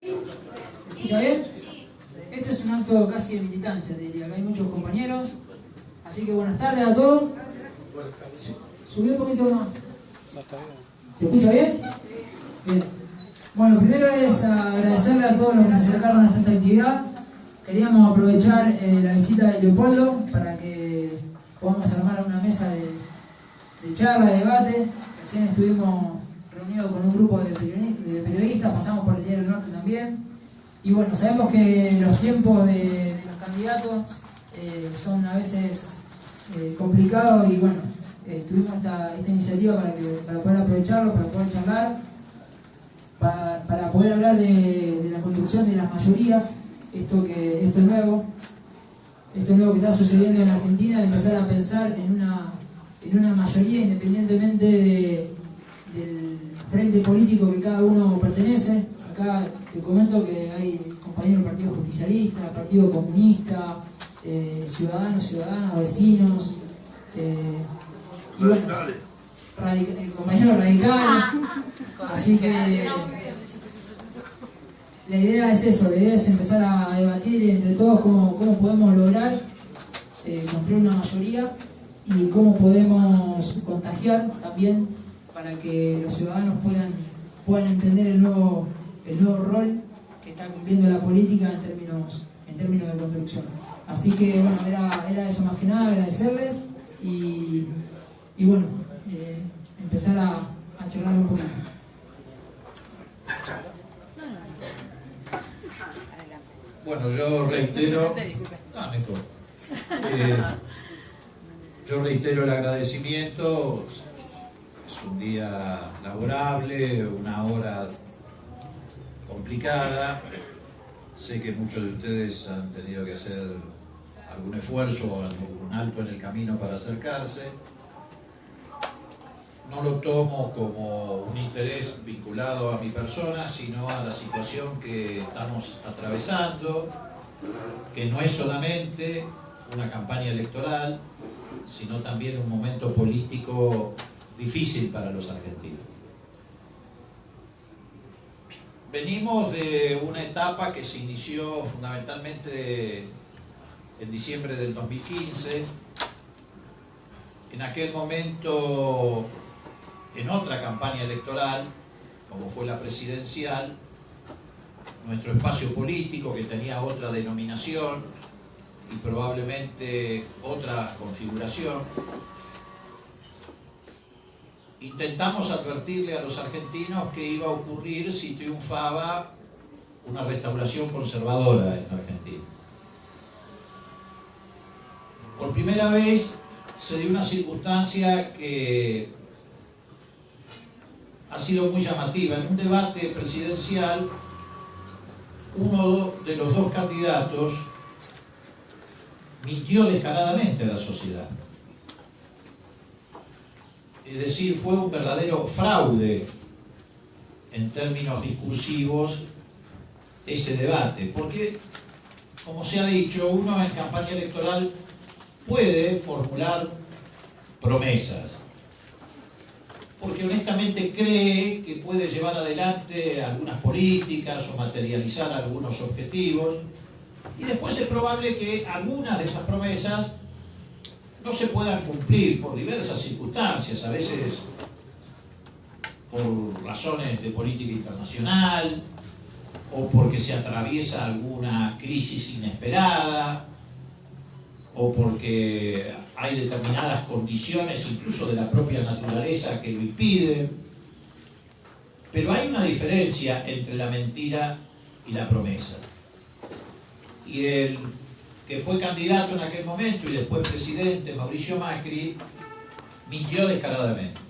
¿Se escucha bien? Esto es un acto casi de militancia, diría, que hay muchos compañeros. Así que buenas tardes a todos. Subí un poquito más. ¿Se escucha bien? Bien. Bueno, primero es agradecerle a todos los que se acercaron a esta actividad. Queríamos aprovechar la visita de Leopoldo para que podamos armar una mesa de charla, de debate. Recién estuvimos reunidos con un grupo de periodistas, pasamos por el Diario del Norte también. Y bueno, sabemos que los tiempos de los candidatos son a veces complicados y bueno, tuvimos esta iniciativa para poder aprovecharlo, para poder charlar, para poder hablar de la construcción de las mayorías, esto nuevo que está sucediendo en Argentina, de empezar a pensar en una mayoría independientemente del frente político que cada uno pertenece. Acá te comento que hay compañeros del Partido Justicialista, Partido Comunista, ciudadanos, vecinos, y bueno, compañeros radicales. Así que la idea es eso, la idea es empezar a debatir entre todos cómo podemos lograr construir una mayoría y cómo podemos contagiar también para que los ciudadanos puedan entender el nuevo rol que está cumpliendo la política en términos de construcción. Así que bueno, era eso más que nada, agradecerles y bueno, empezar a charlar un poquito. Bueno, yo reitero el agradecimiento. Es un día laborable, una hora complicada. Sé que muchos de ustedes han tenido que hacer algún esfuerzo o algún alto en el camino para acercarse. No lo tomo como un interés vinculado a mi persona, sino a la situación que estamos atravesando, que no es solamente una campaña electoral, sino también un momento político difícil para los argentinos. Venimos de una etapa que se inició fundamentalmente en diciembre del 2015. En aquel momento, en otra campaña electoral, como fue la presidencial, nuestro espacio político, que tenía otra denominación y probablemente otra configuración, intentamos advertirle a los argentinos qué iba a ocurrir si triunfaba una restauración conservadora en Argentina. Por primera vez se dio una circunstancia que ha sido muy llamativa. En un debate presidencial, uno de los dos candidatos mintió descaradamente a la sociedad. Es decir, fue un verdadero fraude en términos discursivos ese debate, porque, como se ha dicho, uno en campaña electoral puede formular promesas, porque honestamente cree que puede llevar adelante algunas políticas o materializar algunos objetivos, y después es probable que algunas de esas promesas no se puedan cumplir por diversas circunstancias, a veces por razones de política internacional, o porque se atraviesa alguna crisis inesperada, o porque hay determinadas condiciones, incluso de la propia naturaleza, que lo impiden. Pero hay una diferencia entre la mentira y la promesa. Y el que fue candidato en aquel momento y después presidente, Mauricio Macri, mintió descaradamente.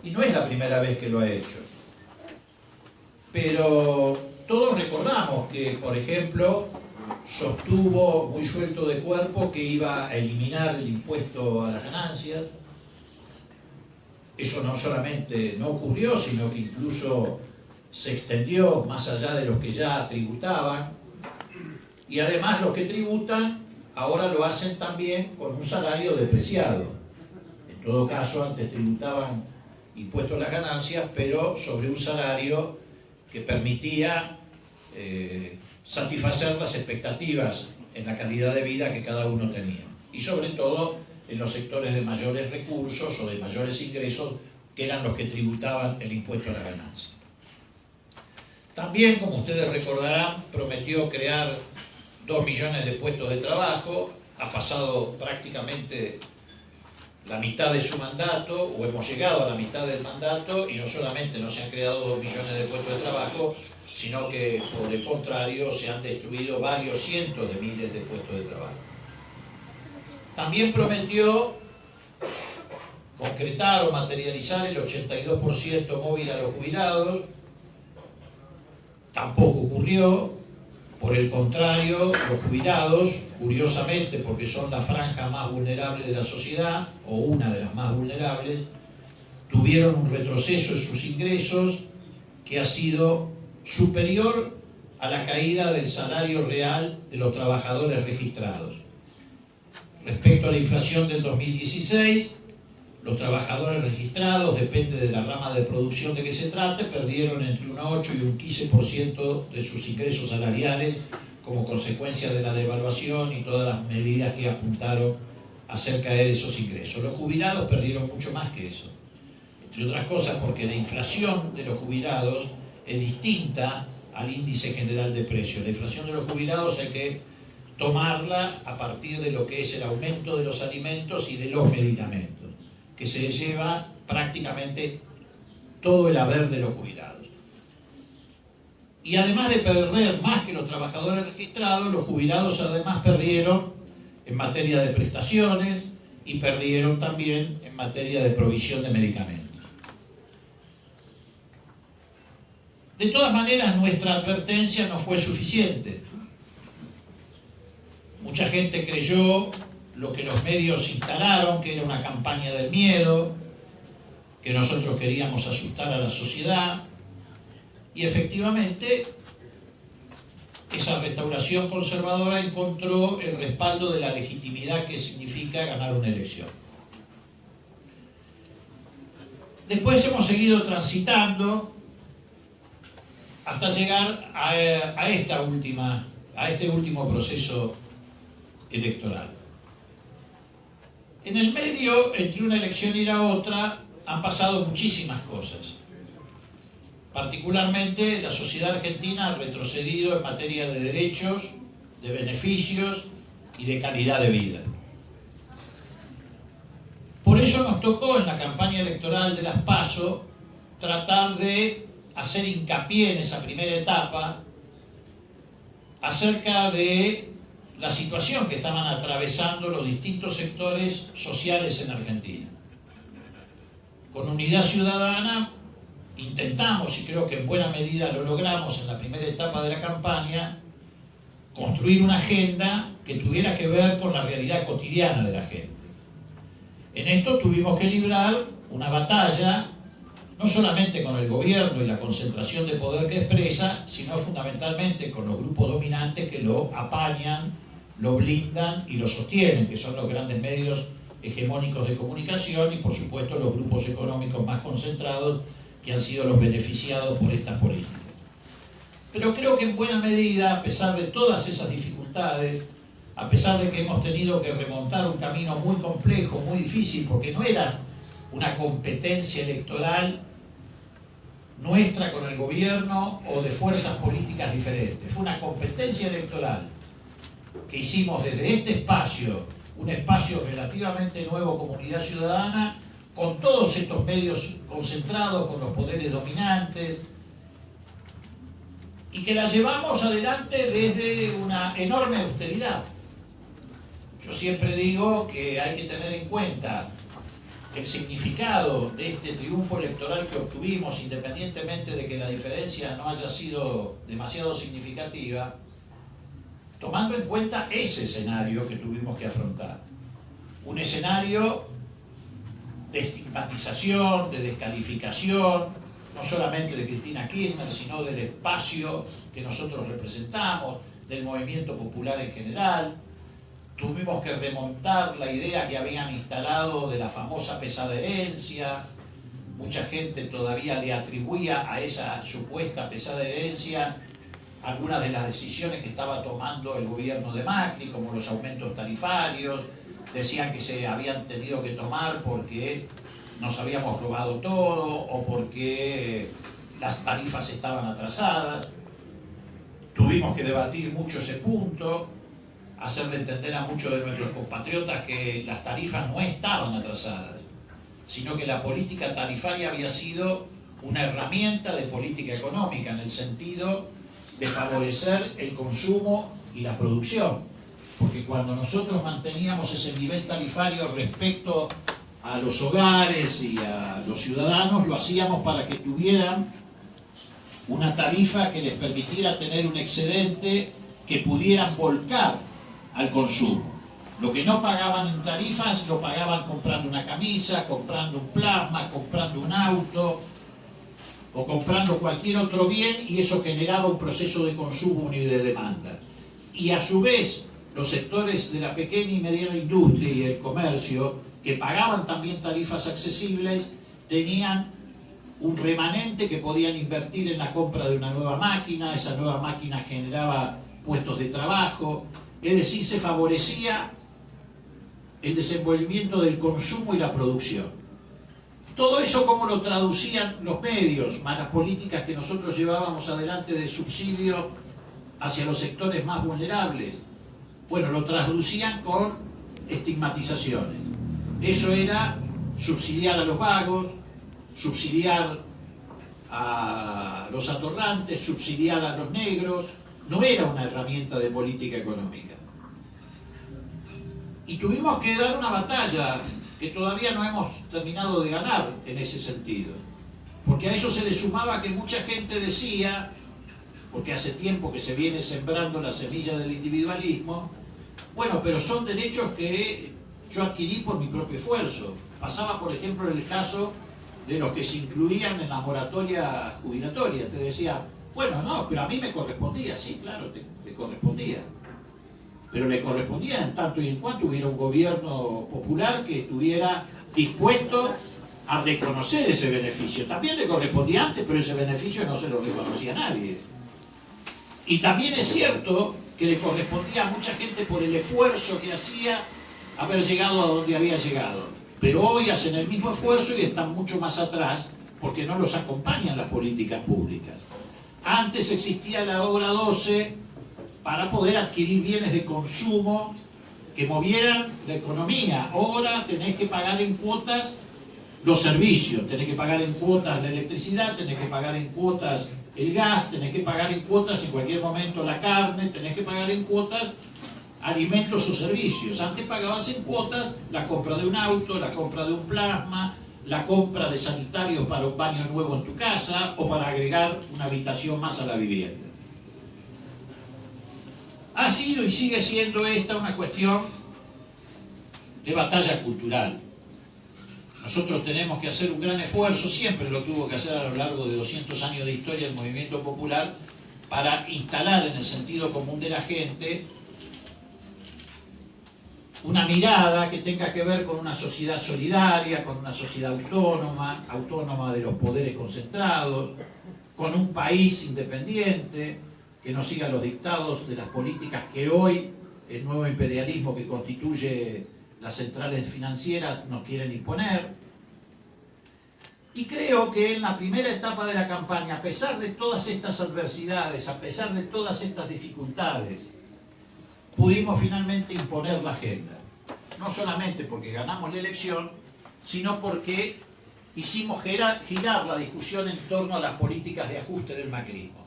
Y no es la primera vez que lo ha hecho. Pero todos recordamos que, por ejemplo, sostuvo muy suelto de cuerpo que iba a eliminar el impuesto a las ganancias. Eso no solamente no ocurrió, sino que incluso se extendió más allá de los que ya tributaban. Y además los que tributan ahora lo hacen también con un salario depreciado. En todo caso, antes tributaban impuestos a las ganancias, pero sobre un salario que permitía satisfacer las expectativas en la calidad de vida que cada uno tenía. Y sobre todo en los sectores de mayores recursos o de mayores ingresos, que eran los que tributaban el impuesto a la ganancia. También, como ustedes recordarán, prometió crear 2 millones de puestos de trabajo. Ha pasado prácticamente la mitad de su mandato, o hemos llegado a la mitad del mandato, y no solamente no se han creado 2 millones de puestos de trabajo, sino que, por el contrario, se han destruido varios cientos de miles de puestos de trabajo. También prometió concretar o materializar el 82% móvil a los jubilados. Tampoco ocurrió. Por el contrario, los jubilados, curiosamente, porque son la franja más vulnerable de la sociedad, o una de las más vulnerables, tuvieron un retroceso en sus ingresos que ha sido superior a la caída del salario real de los trabajadores registrados. Respecto a la inflación del 2016, los trabajadores registrados, depende de la rama de producción de que se trate, perdieron entre un 8 y un 15% de sus ingresos salariales como consecuencia de la devaluación y todas las medidas que apuntaron a hacer caer esos ingresos. Los jubilados perdieron mucho más que eso, entre otras cosas porque la inflación de los jubilados es distinta al índice general de precios. La inflación de los jubilados hay que tomarla a partir de lo que es el aumento de los alimentos y de los medicamentos, que se lleva prácticamente todo el haber de los jubilados. Y además de perder más que los trabajadores registrados, los jubilados además perdieron en materia de prestaciones y perdieron también en materia de provisión de medicamentos. De todas maneras, nuestra advertencia no fue suficiente. Mucha gente creyó lo que los medios instalaron, que era una campaña del miedo, que nosotros queríamos asustar a la sociedad, y efectivamente esa restauración conservadora encontró el respaldo de la legitimidad que significa ganar una elección. Después hemos seguido transitando hasta llegar a este último proceso electoral. En el medio, entre una elección y la otra, han pasado muchísimas cosas. Particularmente, la sociedad argentina ha retrocedido en materia de derechos, de beneficios y de calidad de vida. Por eso nos tocó en la campaña electoral de las PASO tratar de hacer hincapié en esa primera etapa acerca de la situación que estaban atravesando los distintos sectores sociales en Argentina. Con Unidad Ciudadana intentamos, y creo que en buena medida lo logramos en la primera etapa de la campaña, construir una agenda que tuviera que ver con la realidad cotidiana de la gente. En esto tuvimos que librar una batalla, no solamente con el gobierno y la concentración de poder que expresa, sino fundamentalmente con los grupos dominantes que lo apañan, lo blindan y lo sostienen, que son los grandes medios hegemónicos de comunicación y, por supuesto, los grupos económicos más concentrados que han sido los beneficiados por estas políticas. Pero creo que en buena medida, a pesar de todas esas dificultades, a pesar de que hemos tenido que remontar un camino muy complejo, muy difícil, porque no era una competencia electoral nuestra con el gobierno o de fuerzas políticas diferentes, fue una competencia electoral que hicimos desde este espacio, un espacio relativamente nuevo como Unidad Ciudadana, con todos estos medios concentrados, con los poderes dominantes, y que la llevamos adelante desde una enorme austeridad. Yo siempre digo que hay que tener en cuenta el significado de este triunfo electoral que obtuvimos, independientemente de que la diferencia no haya sido demasiado significativa, tomando en cuenta ese escenario que tuvimos que afrontar. Un escenario de estigmatización, de descalificación, no solamente de Cristina Kirchner, sino del espacio que nosotros representamos, del movimiento popular en general. Tuvimos que remontar la idea que habían instalado de la famosa pesada herencia, mucha gente todavía le atribuía a esa supuesta pesada herencia algunas de las decisiones que estaba tomando el gobierno de Macri, como los aumentos tarifarios. Decían que se habían tenido que tomar porque nos habíamos robado todo o porque las tarifas estaban atrasadas. Tuvimos que debatir mucho ese punto, hacerle entender a muchos de nuestros compatriotas que las tarifas no estaban atrasadas, sino que la política tarifaria había sido una herramienta de política económica en el sentido de favorecer el consumo y la producción. Porque cuando nosotros manteníamos ese nivel tarifario respecto a los hogares y a los ciudadanos, lo hacíamos para que tuvieran una tarifa que les permitiera tener un excedente que pudieran volcar al consumo. Lo que no pagaban en tarifas lo pagaban comprando una camisa, comprando un plasma, comprando un auto o comprando cualquier otro bien, y eso generaba un proceso de consumo y de demanda. Y a su vez los sectores de la pequeña y mediana industria y el comercio, que pagaban también tarifas accesibles, tenían un remanente que podían invertir en la compra de una nueva máquina. Esa nueva máquina generaba puestos de trabajo, es decir, se favorecía el desenvolvimiento del consumo y la producción. Todo eso, ¿cómo lo traducían los medios, más las políticas que nosotros llevábamos adelante de subsidio hacia los sectores más vulnerables? Bueno, lo traducían con estigmatizaciones. Eso era subsidiar a los vagos, subsidiar a los atorrantes, subsidiar a los negros. No era una herramienta de política económica. Y tuvimos que dar una batalla que todavía no hemos terminado de ganar en ese sentido. Porque a eso se le sumaba que mucha gente decía, porque hace tiempo que se viene sembrando la semilla del individualismo, bueno, pero son derechos que yo adquirí por mi propio esfuerzo. Pasaba, por ejemplo, en el caso de los que se incluían en la moratoria jubilatoria. Te decía, bueno, no, pero a mí me correspondía. Sí, claro, te correspondía. Pero le correspondía en tanto y en cuanto hubiera un gobierno popular que estuviera dispuesto a reconocer ese beneficio. También le correspondía antes, pero ese beneficio no se lo reconocía a nadie. Y también es cierto que le correspondía a mucha gente por el esfuerzo que hacía haber llegado a donde había llegado. Pero hoy hacen el mismo esfuerzo y están mucho más atrás porque no los acompañan las políticas públicas. Antes existía la obra 12 para poder adquirir bienes de consumo que movieran la economía. Ahora tenés que pagar en cuotas los servicios, tenés que pagar en cuotas la electricidad, tenés que pagar en cuotas el gas, tenés que pagar en cuotas en cualquier momento la carne, tenés que pagar en cuotas alimentos o servicios. Antes pagabas en cuotas la compra de un auto, la compra de un plasma, la compra de sanitarios para un baño nuevo en tu casa o para agregar una habitación más a la vivienda. Ha sido y sigue siendo esta una cuestión de batalla cultural. Nosotros tenemos que hacer un gran esfuerzo, siempre lo tuvo que hacer a lo largo de 200 años de historia del movimiento popular, para instalar en el sentido común de la gente una mirada que tenga que ver con una sociedad solidaria, con una sociedad autónoma de los poderes concentrados, con un país independiente, que no siga los dictados de las políticas que hoy el nuevo imperialismo que constituye las centrales financieras nos quieren imponer. Y creo que en la primera etapa de la campaña, a pesar de todas estas adversidades, a pesar de todas estas dificultades, pudimos finalmente imponer la agenda. No solamente porque ganamos la elección, sino porque hicimos girar la discusión en torno a las políticas de ajuste del macrismo,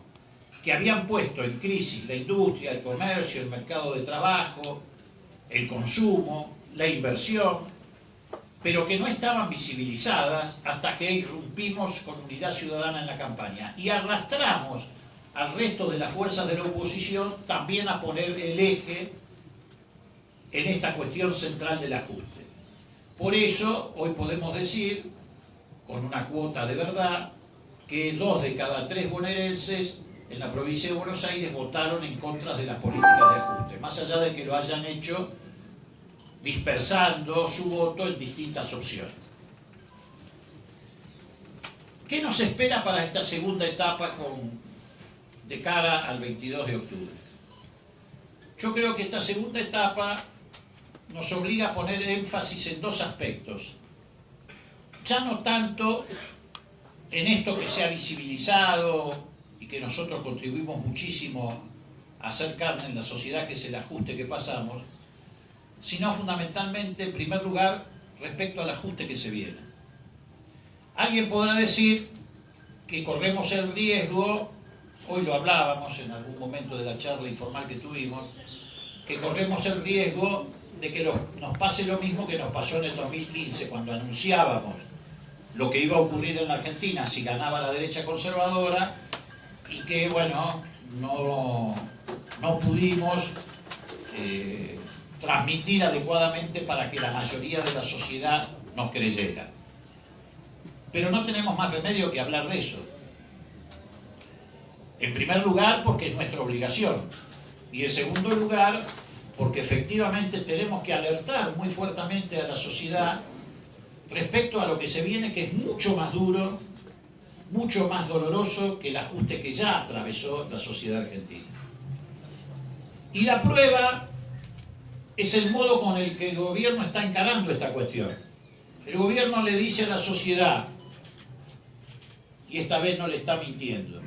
que habían puesto en crisis la industria, el comercio, el mercado de trabajo, el consumo, la inversión, pero que no estaban visibilizadas hasta que irrumpimos con Unidad Ciudadana en la campaña y arrastramos al resto de las fuerzas de la oposición también a poner el eje en esta cuestión central del ajuste. Por eso hoy podemos decir, con una cuota de verdad, que 2 de cada 3 bonaerenses en la provincia de Buenos Aires votaron en contra de las políticas de ajuste, más allá de que lo hayan hecho dispersando su voto en distintas opciones. ¿Qué nos espera para esta segunda etapa de cara al 22 de octubre? Yo creo que esta segunda etapa nos obliga a poner énfasis en dos aspectos. Ya no tanto en esto que se ha visibilizado y que nosotros contribuimos muchísimo a hacer carne en la sociedad, que es el ajuste que pasamos, sino fundamentalmente, en primer lugar, respecto al ajuste que se viene. Alguien podrá decir que corremos el riesgo, hoy lo hablábamos en algún momento de la charla informal que tuvimos, que corremos el riesgo de que nos pase lo mismo que nos pasó en el 2015, cuando anunciábamos lo que iba a ocurrir en la Argentina si ganaba la derecha conservadora, y que, bueno, no pudimos transmitir adecuadamente para que la mayoría de la sociedad nos creyera. Pero no tenemos más remedio que hablar de eso. En primer lugar, porque es nuestra obligación. Y en segundo lugar, porque efectivamente tenemos que alertar muy fuertemente a la sociedad respecto a lo que se viene, que es mucho más duro, mucho más doloroso que el ajuste que ya atravesó la sociedad argentina. Y la prueba es el modo con el que el gobierno está encarando esta cuestión. El gobierno le dice a la sociedad, y esta vez no le está mintiendo,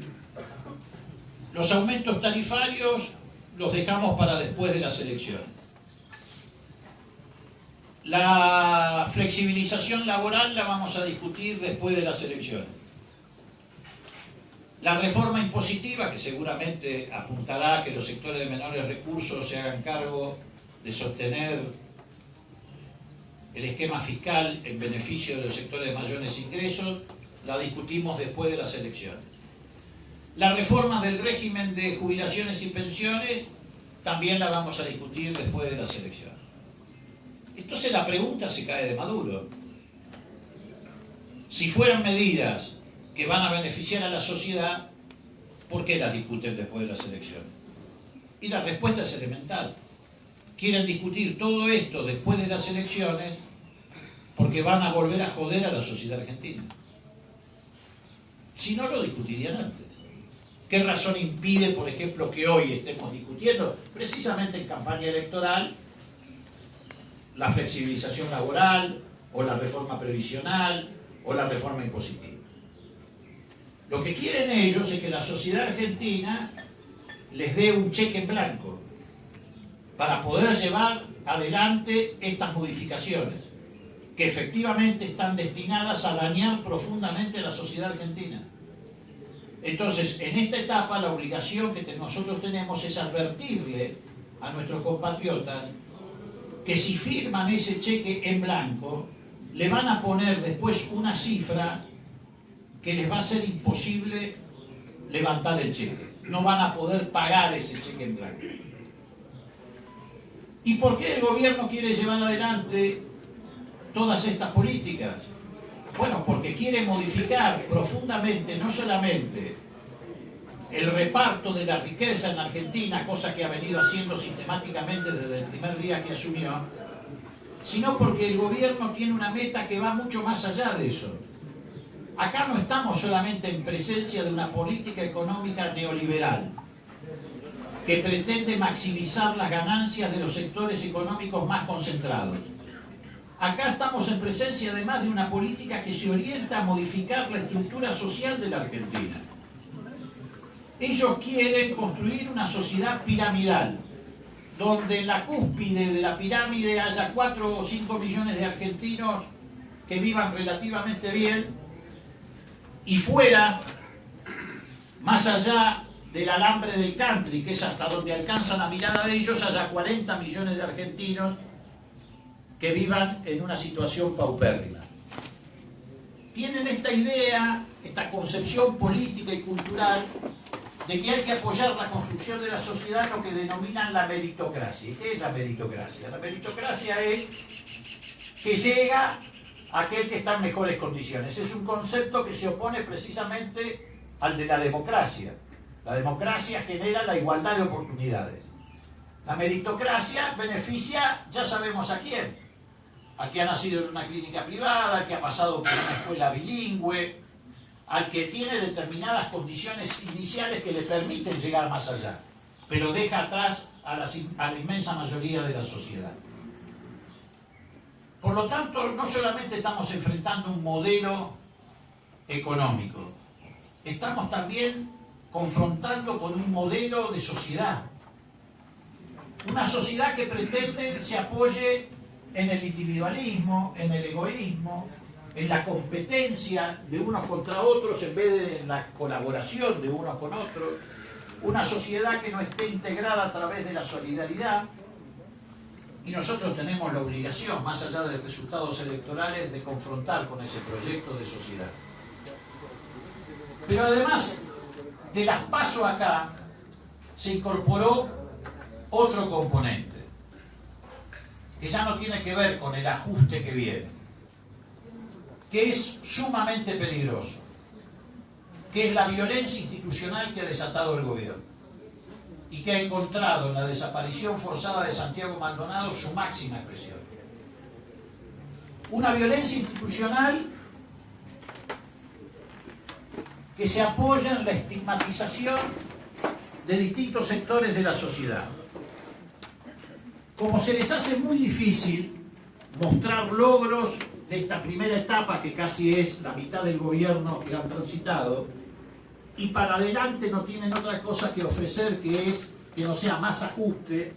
los aumentos tarifarios los dejamos para después de las elecciones. La flexibilización laboral la vamos a discutir después de las elecciones. La reforma impositiva, que seguramente apuntará a que los sectores de menores recursos se hagan cargo de sostener el esquema fiscal en beneficio de los sectores de mayores ingresos, la discutimos después de las elecciones. La reforma del régimen de jubilaciones y pensiones también la vamos a discutir después de las elecciones. Entonces la pregunta se cae de Maduro. Si fueran medidas que van a beneficiar a la sociedad, ¿por qué las discuten después de las elecciones? Y la respuesta es elemental. Quieren discutir todo esto después de las elecciones porque van a volver a joder a la sociedad argentina. Si no, lo discutirían antes. ¿Qué razón impide, por ejemplo, que hoy estemos discutiendo, precisamente en campaña electoral, la flexibilización laboral, o la reforma previsional, o la reforma impositiva? Lo que quieren ellos es que la sociedad argentina les dé un cheque en blanco para poder llevar adelante estas modificaciones, que efectivamente están destinadas a dañar profundamente a la sociedad argentina. Entonces, en esta etapa, la obligación que nosotros tenemos es advertirle a nuestros compatriotas que si firman ese cheque en blanco, le van a poner después una cifra que les va a ser imposible levantar el cheque. No van a poder pagar ese cheque en blanco. ¿Y por qué el gobierno quiere llevar adelante todas estas políticas? Bueno, porque quiere modificar profundamente no solamente el reparto de la riqueza en Argentina, cosa que ha venido haciendo sistemáticamente desde el primer día que asumió, sino porque el gobierno tiene una meta que va mucho más allá de eso. Acá no estamos solamente en presencia de una política económica neoliberal que pretende maximizar las ganancias de los sectores económicos más concentrados. Acá estamos en presencia además de una política que se orienta a modificar la estructura social de la Argentina. Ellos quieren construir una sociedad piramidal, donde en la cúspide de la pirámide haya 4 o 5 millones de argentinos que vivan relativamente bien, y fuera, más allá del alambre del country, que es hasta donde alcanza la mirada de ellos, haya 40 millones de argentinos que vivan en una situación paupérrima. Tienen esta idea, esta concepción política y cultural de que hay que apoyar la construcción de la sociedad en lo que denominan la meritocracia. ¿Qué es la meritocracia? La meritocracia es que llega aquel que está en mejores condiciones. Es un concepto que se opone precisamente al de la democracia. La democracia genera la igualdad de oportunidades. La meritocracia beneficia, ya sabemos a quién. Al que ha nacido en una clínica privada, al que ha pasado por una escuela bilingüe, al que tiene determinadas condiciones iniciales que le permiten llegar más allá, pero deja atrás a la inmensa mayoría de la sociedad. Por lo tanto, no solamente estamos enfrentando un modelo económico, estamos también confrontando con un modelo de sociedad. Una sociedad que pretende se apoye en el individualismo, en el egoísmo, en la competencia de unos contra otros en vez de en la colaboración de unos con otros. Una sociedad que no esté integrada a través de la solidaridad. Y nosotros tenemos la obligación, más allá de resultados electorales, de confrontar con ese proyecto de sociedad. Pero además de las PASO acá, se incorporó otro componente, que ya no tiene que ver con el ajuste que viene, que es sumamente peligroso, que es la violencia institucional que ha desatado el gobierno y que ha encontrado en la desaparición forzada de Santiago Maldonado su máxima expresión. Una violencia institucional que se apoya en la estigmatización de distintos sectores de la sociedad. Como se les hace muy difícil mostrar logros de esta primera etapa, que casi es la mitad del gobierno que han transitado, y para adelante no tienen otra cosa que ofrecer que no sea más ajuste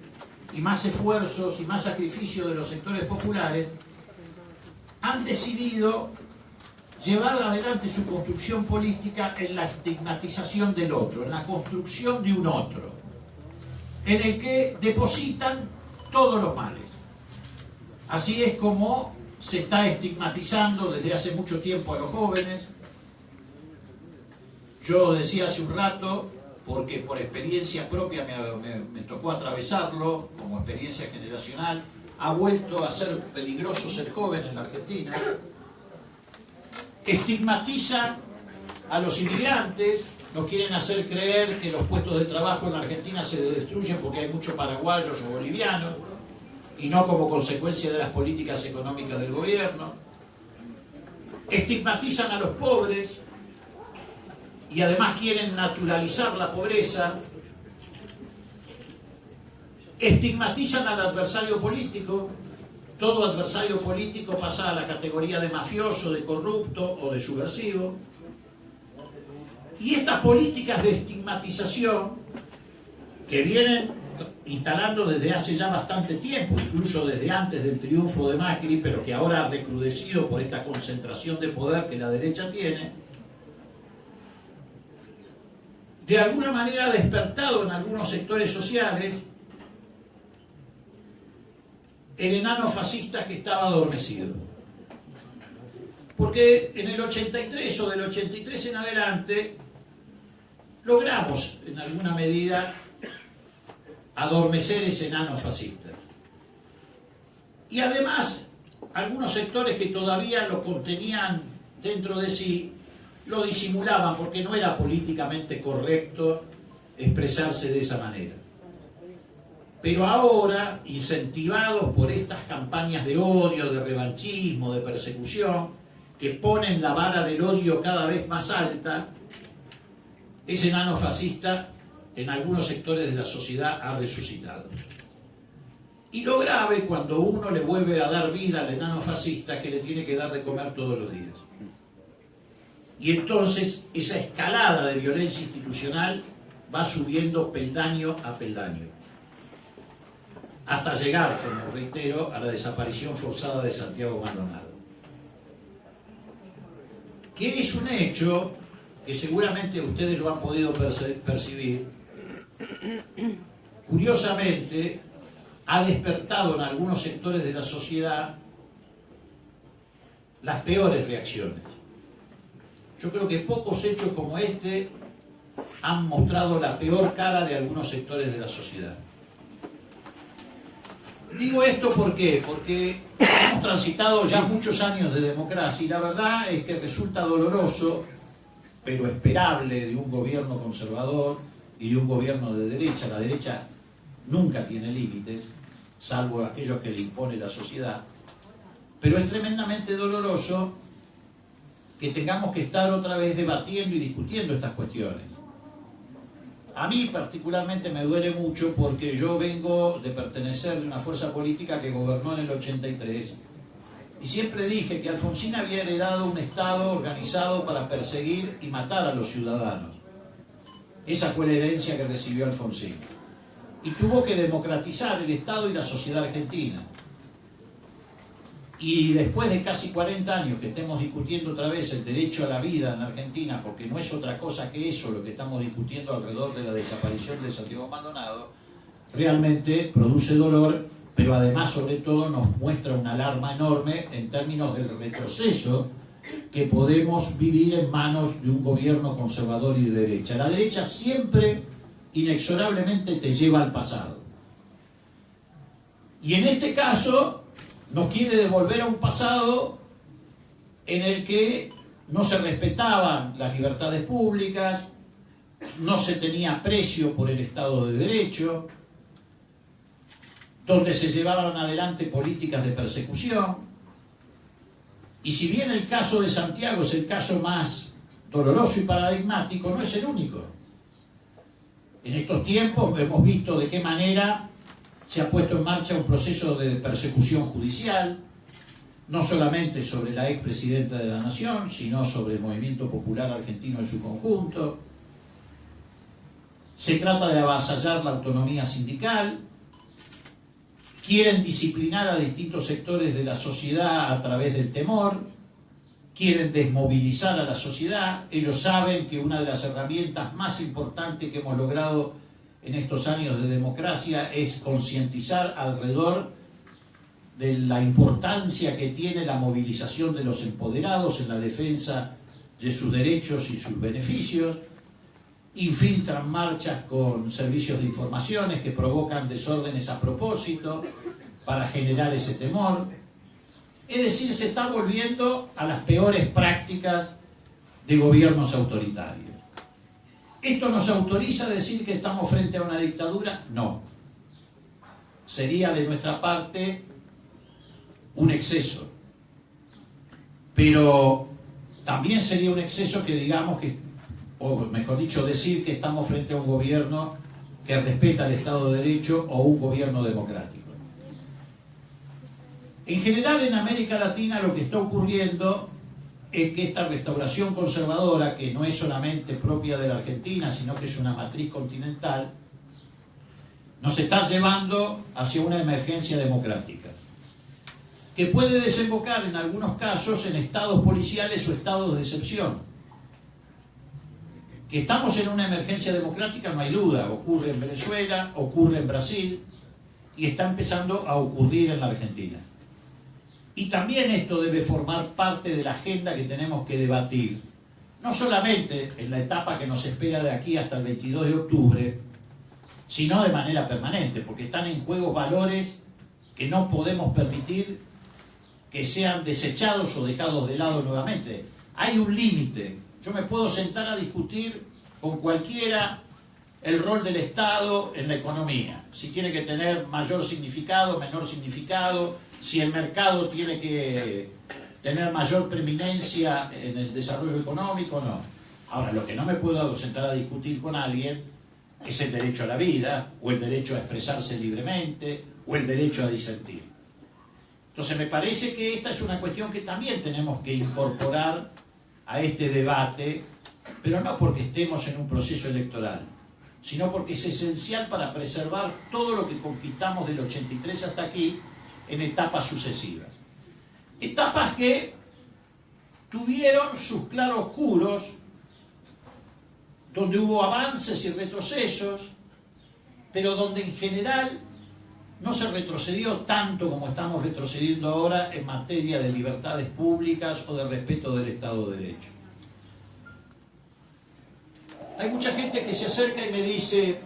y más esfuerzos y más sacrificio de los sectores populares, han decidido llevar adelante su construcción política en la estigmatización del otro, en la construcción de un otro, en el que depositan todos los males. Así es como se está estigmatizando desde hace mucho tiempo a los jóvenes. Yo decía hace un rato, porque por experiencia propia me tocó atravesarlo, como experiencia generacional, ha vuelto a ser peligroso ser joven en la Argentina. Estigmatizan a los inmigrantes, nos quieren hacer creer que los puestos de trabajo en la Argentina se destruyen porque hay muchos paraguayos o bolivianos, y no como consecuencia de las políticas económicas del gobierno. Estigmatizan a los pobres y además quieren naturalizar la pobreza. Estigmatizan al adversario político. Todo adversario político pasa a la categoría de mafioso, de corrupto o de subversivo. Y estas políticas de estigmatización que vienen instalando desde hace ya bastante tiempo, incluso desde antes del triunfo de Macri, pero que ahora ha recrudecido por esta concentración de poder que la derecha tiene, de alguna manera ha despertado en algunos sectores sociales el enano fascista que estaba adormecido. Porque en el 83 o del 83 en adelante logramos en alguna medida adormecer ese enano fascista. Y además, algunos sectores que todavía lo contenían dentro de sí, lo disimulaban porque no era políticamente correcto expresarse de esa manera. Pero ahora, incentivados por estas campañas de odio, de revanchismo, de persecución, que ponen la vara del odio cada vez más alta, ese enano fascista en algunos sectores de la sociedad ha resucitado. Y lo grave cuando uno le vuelve a dar vida al enano fascista, que le tiene que dar de comer todos los días. Y entonces esa escalada de violencia institucional va subiendo peldaño a peldaño, hasta llegar, como reitero, a la desaparición forzada de Santiago Maldonado. Que es un hecho que seguramente ustedes lo han podido percibir. Curiosamente, ha despertado en algunos sectores de la sociedad las peores reacciones. Yo creo que pocos hechos como este han mostrado la peor cara de algunos sectores de la sociedad. Digo esto ¿por qué? Porque hemos transitado ya muchos años de democracia y la verdad es que resulta doloroso, pero esperable, de un gobierno conservador y de un gobierno de derecha. La derecha nunca tiene límites, salvo aquellos que le impone la sociedad, pero es tremendamente doloroso que tengamos que estar otra vez debatiendo y discutiendo estas cuestiones. A mí particularmente me duele mucho porque yo vengo de pertenecer de una fuerza política que gobernó en el 83 y siempre dije que Alfonsín había heredado un Estado organizado para perseguir y matar a los ciudadanos. Esa fue la herencia que recibió Alfonsín. Y tuvo que democratizar el Estado y la sociedad argentina. Y después de casi 40 años que estemos discutiendo otra vez el derecho a la vida en Argentina, porque no es otra cosa que eso lo que estamos discutiendo alrededor de la desaparición de Santiago Maldonado, realmente produce dolor, pero además sobre todo nos muestra una alarma enorme en términos del retroceso que podemos vivir en manos de un gobierno conservador y de derecha. La derecha siempre, inexorablemente, te lleva al pasado. Y en este caso nos quiere devolver a un pasado en el que no se respetaban las libertades públicas, no se tenía aprecio por el Estado de Derecho, donde se llevaban adelante políticas de persecución. Y si bien el caso de Santiago es el caso más doloroso y paradigmático, no es el único. En estos tiempos hemos visto de qué manera se ha puesto en marcha un proceso de persecución judicial, no solamente sobre la expresidenta de la Nación, sino sobre el movimiento popular argentino en su conjunto. Se trata de avasallar la autonomía sindical, quieren disciplinar a distintos sectores de la sociedad a través del temor, quieren desmovilizar a la sociedad. Ellos saben que una de las herramientas más importantes que hemos logrado en estos años de democracia es concientizar alrededor de la importancia que tiene la movilización de los empoderados en la defensa de sus derechos y sus beneficios. Infiltran marchas con servicios de informaciones que provocan desórdenes a propósito para generar ese temor. Es decir, se está volviendo a las peores prácticas de gobiernos autoritarios. ¿Esto nos autoriza a decir que estamos frente a una dictadura? No. Sería de nuestra parte un exceso. Pero también sería un exceso que digamos que, o mejor dicho, decir que estamos frente a un gobierno que respeta el Estado de Derecho o un gobierno democrático. En general en América Latina lo que está ocurriendo es que esta restauración conservadora, que no es solamente propia de la Argentina, sino que es una matriz continental, nos está llevando hacia una emergencia democrática, que puede desembocar en algunos casos en estados policiales o estados de excepción. Que estamos en una emergencia democrática no hay duda, ocurre en Venezuela, ocurre en Brasil y está empezando a ocurrir en la Argentina. Y también esto debe formar parte de la agenda que tenemos que debatir, no solamente en la etapa que nos espera de aquí hasta el 22 de octubre, sino de manera permanente, porque están en juego valores que no podemos permitir que sean desechados o dejados de lado nuevamente. Hay un límite. Yo me puedo sentar a discutir con cualquiera el rol del Estado en la economía, si tiene que tener mayor significado, menor significado, si el mercado tiene que tener mayor preeminencia en el desarrollo económico o no. Ahora, lo que no me puedo sentar a discutir con alguien es el derecho a la vida, o el derecho a expresarse libremente, o el derecho a disentir. Entonces me parece que esta es una cuestión que también tenemos que incorporar a este debate, pero no porque estemos en un proceso electoral, sino porque es esencial para preservar todo lo que conquistamos del 83 hasta aquí en etapas sucesivas. Etapas que tuvieron sus claroscuros, donde hubo avances y retrocesos, pero donde en general no se retrocedió tanto como estamos retrocediendo ahora en materia de libertades públicas o de respeto del Estado de Derecho. Hay mucha gente que se acerca y me dice,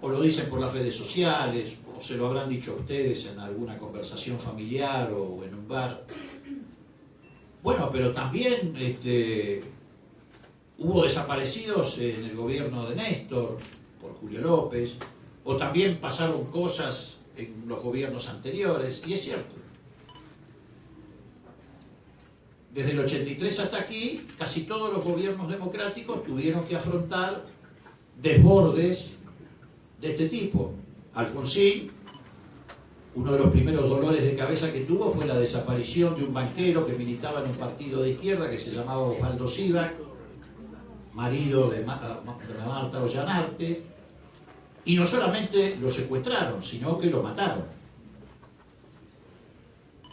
o lo dicen por las redes sociales, o se lo habrán dicho a ustedes en alguna conversación familiar o en un bar, bueno, pero también hubo desaparecidos en el gobierno de Néstor, por Julio López, o también pasaron cosas en los gobiernos anteriores, y es cierto. desde el 83 hasta aquí, casi todos los gobiernos democráticos tuvieron que afrontar desbordes de este tipo. Alfonsín, uno de los primeros dolores de cabeza que tuvo fue la desaparición de un banquero que militaba en un partido de izquierda que se llamaba Osvaldo Sivak, marido de Marta Ollanarte, y no solamente lo secuestraron, sino que lo mataron.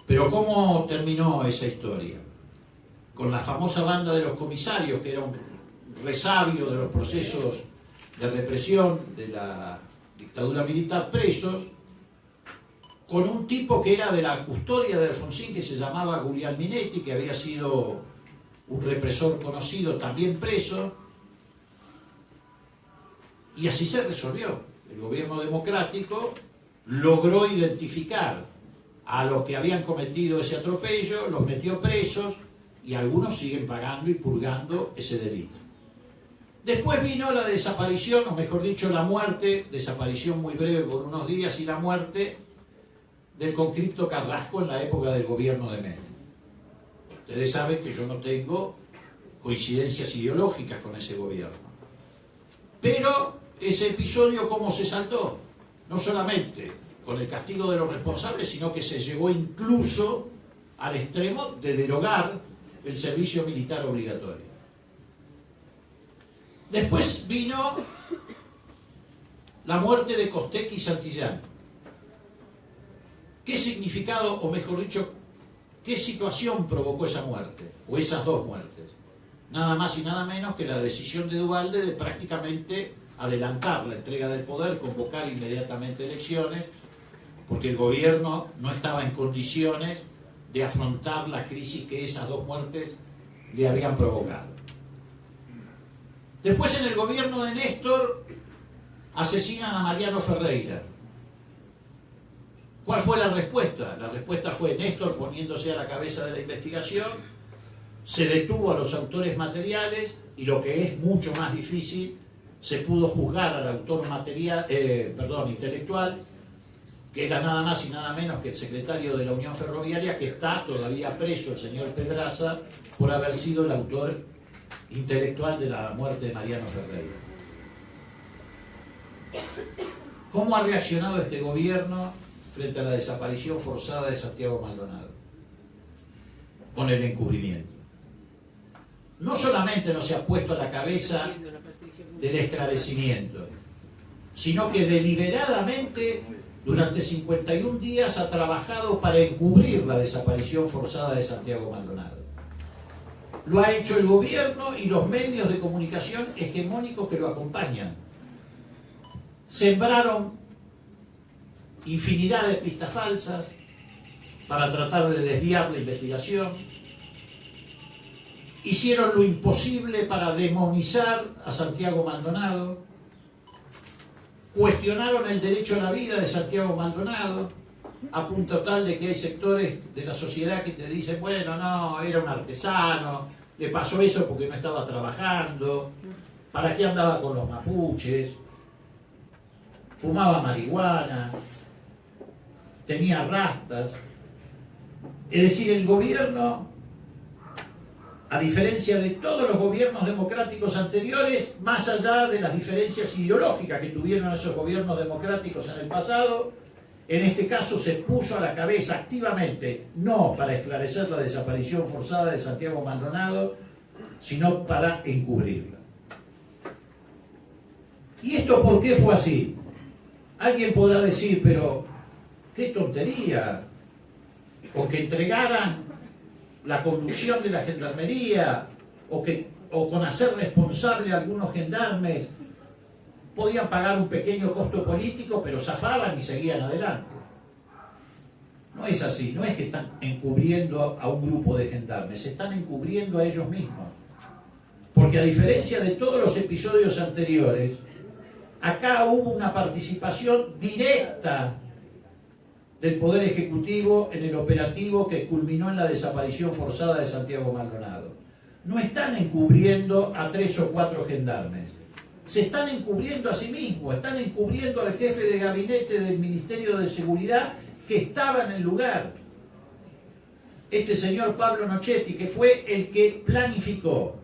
Pero ¿cómo terminó esa historia? Con la famosa banda de los comisarios, que era un resabio de los procesos de represión de la dictadura militar, presos, con un tipo que era de la custodia de Alfonsín, que se llamaba Guglielminetti, que había sido un represor conocido, también preso, y así se resolvió. El gobierno democrático logró identificar a los que habían cometido ese atropello, los metió presos, y algunos siguen pagando y purgando ese delito. Después vino la desaparición, o mejor dicho, la muerte, desaparición muy breve por unos días, y la muerte del conscripto Carrasco en la época del gobierno de Menem. Ustedes saben que yo no tengo coincidencias ideológicas con ese gobierno. Pero ese episodio, ¿cómo se saltó? No solamente con el castigo de los responsables, sino que se llegó incluso al extremo de derogar el servicio militar obligatorio. Después vino la muerte de Costec y Santillán. ¿Qué significado, o mejor dicho, qué situación provocó esa muerte, o esas dos muertes? Nada más y nada menos que la decisión de Duhalde de prácticamente adelantar la entrega del poder, convocar inmediatamente elecciones, porque el gobierno no estaba en condiciones de afrontar la crisis que esas dos muertes le habían provocado. Después, en el gobierno de Néstor, asesinan a Mariano Ferreira. ¿Cuál fue la respuesta? La respuesta fue Néstor poniéndose a la cabeza de la investigación, se detuvo a los autores materiales y, lo que es mucho más difícil, se pudo juzgar al autor intelectual, que era nada más y nada menos que el secretario de la Unión Ferroviaria, que está todavía preso, el señor Pedraza, por haber sido el autor intelectual de la muerte de Mariano Ferreira. ¿Cómo ha reaccionado este gobierno frente a la desaparición forzada de Santiago Maldonado? Con el encubrimiento. No solamente no se ha puesto a la cabeza del esclarecimiento, sino que deliberadamente durante 51 días ha trabajado para encubrir la desaparición forzada de Santiago Maldonado. Lo ha hecho el gobierno y los medios de comunicación hegemónicos que lo acompañan. Sembraron infinidad de pistas falsas para tratar de desviar la investigación. Hicieron lo imposible para demonizar a Santiago Maldonado. Cuestionaron el derecho a la vida de Santiago Maldonado, a punto tal de que hay sectores de la sociedad que te dicen, bueno, no, era un artesano, le pasó eso porque no estaba trabajando, ¿para qué andaba con los mapuches? Fumaba marihuana, tenía rastas. Es decir, el gobierno, a diferencia de todos los gobiernos democráticos anteriores, más allá de las diferencias ideológicas que tuvieron esos gobiernos democráticos en el pasado, en este caso se puso a la cabeza activamente, no para esclarecer la desaparición forzada de Santiago Maldonado, sino para encubrirla. ¿Y esto por qué fue así? Alguien podrá decir, pero qué tontería, o que entregaran la conducción de la gendarmería, o con hacer responsable a algunos gendarmes, podían pagar un pequeño costo político, pero zafaban y seguían adelante. No es así, no es que están encubriendo a un grupo de gendarmes, se están encubriendo a ellos mismos. Porque a diferencia de todos los episodios anteriores, acá hubo una participación directa del Poder Ejecutivo en el operativo que culminó en la desaparición forzada de Santiago Maldonado. No están encubriendo a 3 o 4 gendarmes, se están encubriendo a sí mismos, están encubriendo al jefe de gabinete del Ministerio de Seguridad que estaba en el lugar. este señor Pablo Nochetti, que fue el que planificó,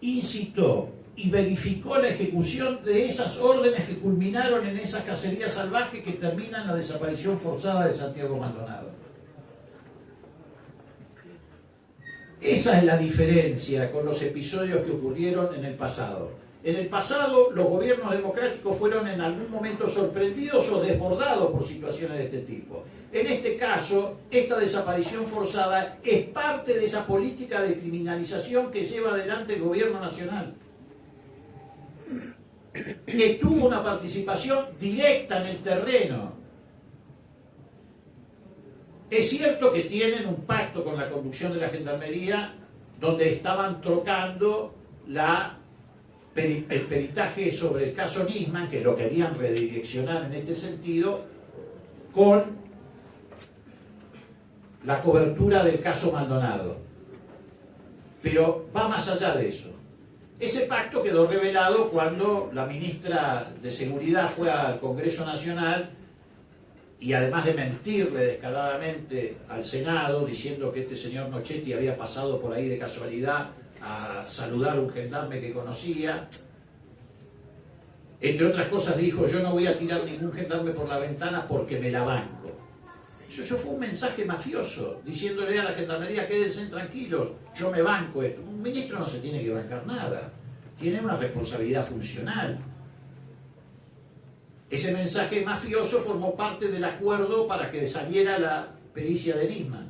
incitó y verificó la ejecución de esas órdenes que culminaron en esa cacería salvaje que termina en la desaparición forzada de Santiago Maldonado. Esa es la diferencia con los episodios que ocurrieron en el pasado. En el pasado, los gobiernos democráticos fueron en algún momento sorprendidos o desbordados por situaciones de este tipo. En este caso, esta desaparición forzada es parte de esa política de criminalización que lleva adelante el gobierno nacional, que tuvo una participación directa en el terreno. Es cierto que tienen un pacto con la conducción de la Gendarmería, donde estaban trocando el peritaje sobre el caso Nisman, que lo querían redireccionar en este sentido, con la cobertura del caso Maldonado. Pero va más allá de eso. Ese pacto quedó revelado cuando la ministra de Seguridad fue al Congreso Nacional y, además de mentirle descaradamente al Senado diciendo que este señor Nochetti había pasado por ahí de casualidad a saludar a un gendarme que conocía, entre otras cosas dijo: yo no voy a tirar ningún gendarme por la ventana porque me la banco. Eso fue un mensaje mafioso, diciéndole a la Gendarmería: quédense tranquilos, yo me banco esto. Un ministro no se tiene que bancar nada, tiene una responsabilidad funcional. Ese mensaje mafioso formó parte del acuerdo para que saliera la pericia de Nisman,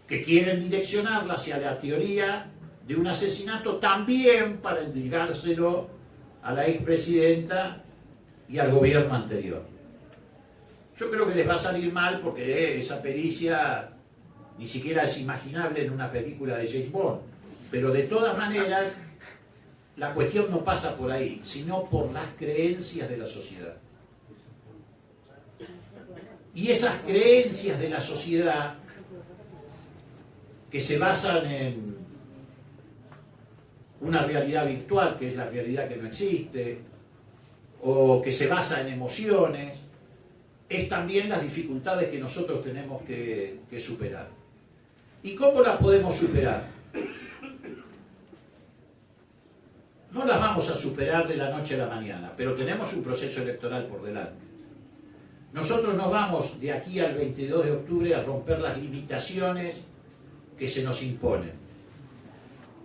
que quieren direccionarla hacia la teoría de un asesinato, también para endilgárselo a la expresidenta y al gobierno anterior. Yo creo que les va a salir mal, porque esa pericia ni siquiera es imaginable en una película de James Bond, pero de todas maneras la cuestión no pasa por ahí, sino por las creencias de la sociedad. Y esas creencias de la sociedad, que se basan en una realidad virtual, que es la realidad que no existe, o que se basa en emociones, es también las dificultades que nosotros tenemos que superar. ¿Y cómo las podemos superar? No las vamos a superar de la noche a la mañana, pero tenemos un proceso electoral por delante. Nosotros no vamos de aquí al 22 de octubre a romper las limitaciones que se nos imponen.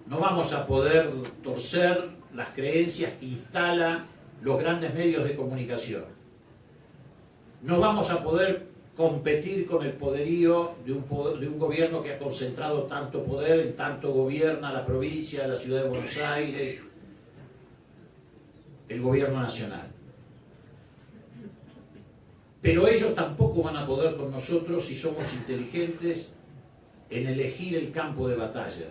No vamos a poder torcer las creencias que instalan los grandes medios de comunicación. No vamos a poder competir con el poderío de un gobierno que ha concentrado tanto poder, en tanto gobierna la provincia, la ciudad de Buenos Aires, el gobierno nacional. Pero ellos tampoco van a poder con nosotros si somos inteligentes en elegir el campo de batalla.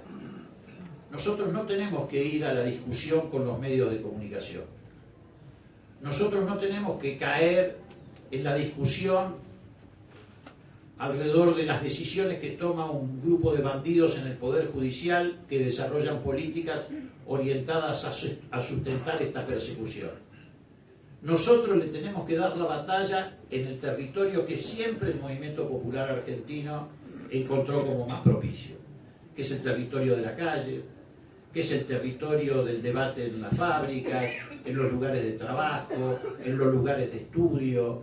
Nosotros no tenemos que ir a la discusión con los medios de comunicación. Nosotros no tenemos que caer en la discusión alrededor de las decisiones que toma un grupo de bandidos en el Poder Judicial que desarrollan políticas orientadas a sustentar esta persecución. Nosotros le tenemos que dar la batalla en el territorio que siempre el movimiento popular argentino encontró como más propicio, que es el territorio de la calle, que es el territorio del debate en las fábricas, en los lugares de trabajo, en los lugares de estudio,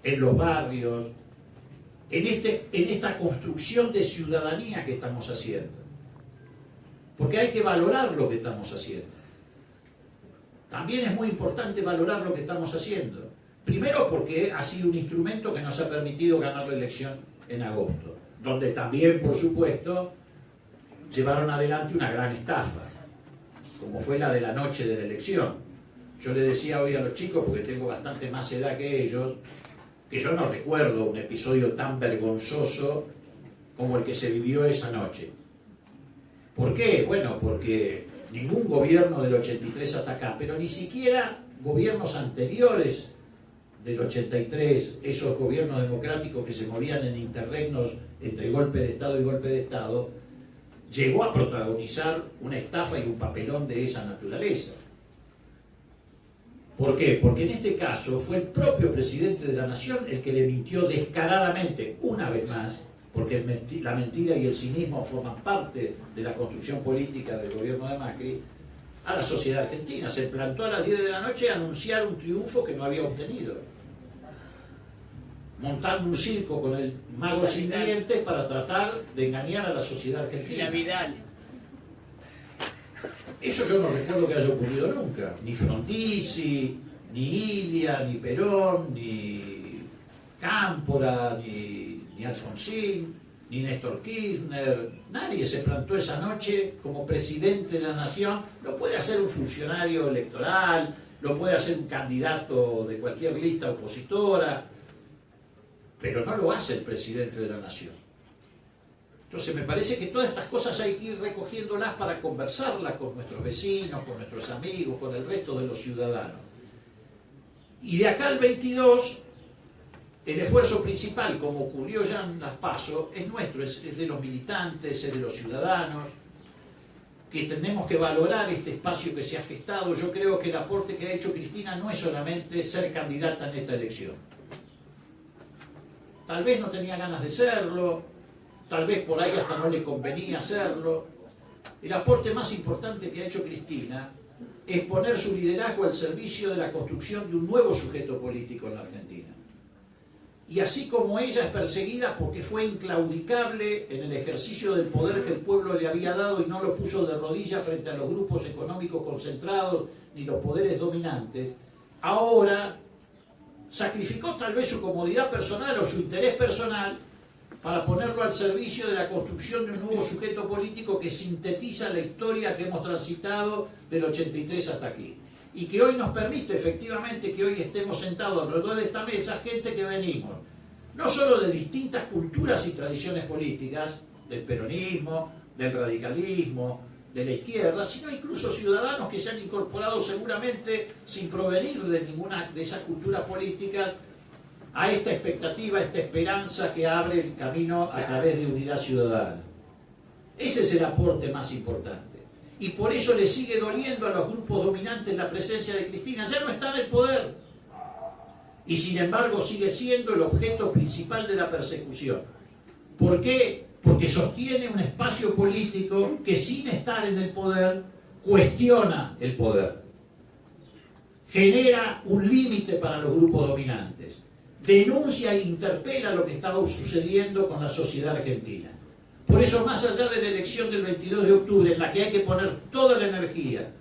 en los barrios, en esta construcción de ciudadanía que estamos haciendo. Porque hay que valorar lo que estamos haciendo. También es muy importante valorar lo que estamos haciendo. Primero porque ha sido un instrumento que nos ha permitido ganar la elección en agosto, donde también, por supuesto, llevaron adelante una gran estafa, como fue la de la noche de la elección. Yo le decía hoy a los chicos, porque tengo bastante más edad que ellos, que yo no recuerdo un episodio tan vergonzoso como el que se vivió esa noche. ¿Por qué? Bueno, porque ningún gobierno del 83 hasta acá, pero ni siquiera gobiernos anteriores del 83, esos gobiernos democráticos que se movían en interregnos entre golpe de Estado y golpe de Estado, llegó a protagonizar una estafa y un papelón de esa naturaleza. ¿Por qué? Porque en este caso fue el propio presidente de la Nación el que le mintió descaradamente, una vez más, porque la mentira y el cinismo forman parte de la construcción política del gobierno de Macri, a la sociedad argentina. Se plantó a las 10 de la noche a anunciar un triunfo que no había obtenido, montando un circo con el mago sin dientes para tratar de engañar a la sociedad argentina. Vidal. Eso yo no recuerdo que haya ocurrido nunca. Ni Frondizi, ni Ilia, ni Perón, ni Cámpora, ni Alfonsín, ni Néstor Kirchner. Nadie se plantó esa noche como presidente de la nación. Lo puede hacer un funcionario electoral, lo puede hacer un candidato de cualquier lista opositora, pero no lo hace el presidente de la nación. Entonces me parece que todas estas cosas hay que ir recogiéndolas para conversarlas con nuestros vecinos, con nuestros amigos, con el resto de los ciudadanos. Y de acá al 22, el esfuerzo principal, como ocurrió ya en las PASO, es nuestro, es de los militantes, es de los ciudadanos, que tenemos que valorar este espacio que se ha gestado. Yo creo que el aporte que ha hecho Cristina no es solamente ser candidata en esta elección. Tal vez no tenía ganas de serlo, tal vez por ahí hasta no le convenía hacerlo. El aporte más importante que ha hecho Cristina es poner su liderazgo al servicio de la construcción de un nuevo sujeto político en la Argentina. Y así como ella es perseguida porque fue inclaudicable en el ejercicio del poder que el pueblo le había dado y no lo puso de rodillas frente a los grupos económicos concentrados ni los poderes dominantes, ahora sacrificó tal vez su comodidad personal o su interés personal para ponerlo al servicio de la construcción de un nuevo sujeto político que sintetiza la historia que hemos transitado del 83 hasta aquí. Y que hoy nos permite efectivamente que hoy estemos sentados alrededor de esta mesa gente que venimos, no solo de distintas culturas y tradiciones políticas, del peronismo, del radicalismo, de la izquierda, sino incluso ciudadanos que se han incorporado seguramente sin provenir de ninguna de esas culturas políticas a esta expectativa, a esta esperanza que abre el camino a través de Unidad Ciudadana. Ese es el aporte más importante. Y por eso le sigue doliendo a los grupos dominantes la presencia de Cristina. Ya no está en el poder. Y sin embargo sigue siendo el objeto principal de la persecución. ¿Por qué? Porque sostiene un espacio político que sin estar en el poder cuestiona el poder. Genera un límite para los grupos dominantes. Denuncia e interpela lo que estaba sucediendo con la sociedad argentina. Por eso, más allá de la elección del 22 de octubre, en la que hay que poner toda la energía,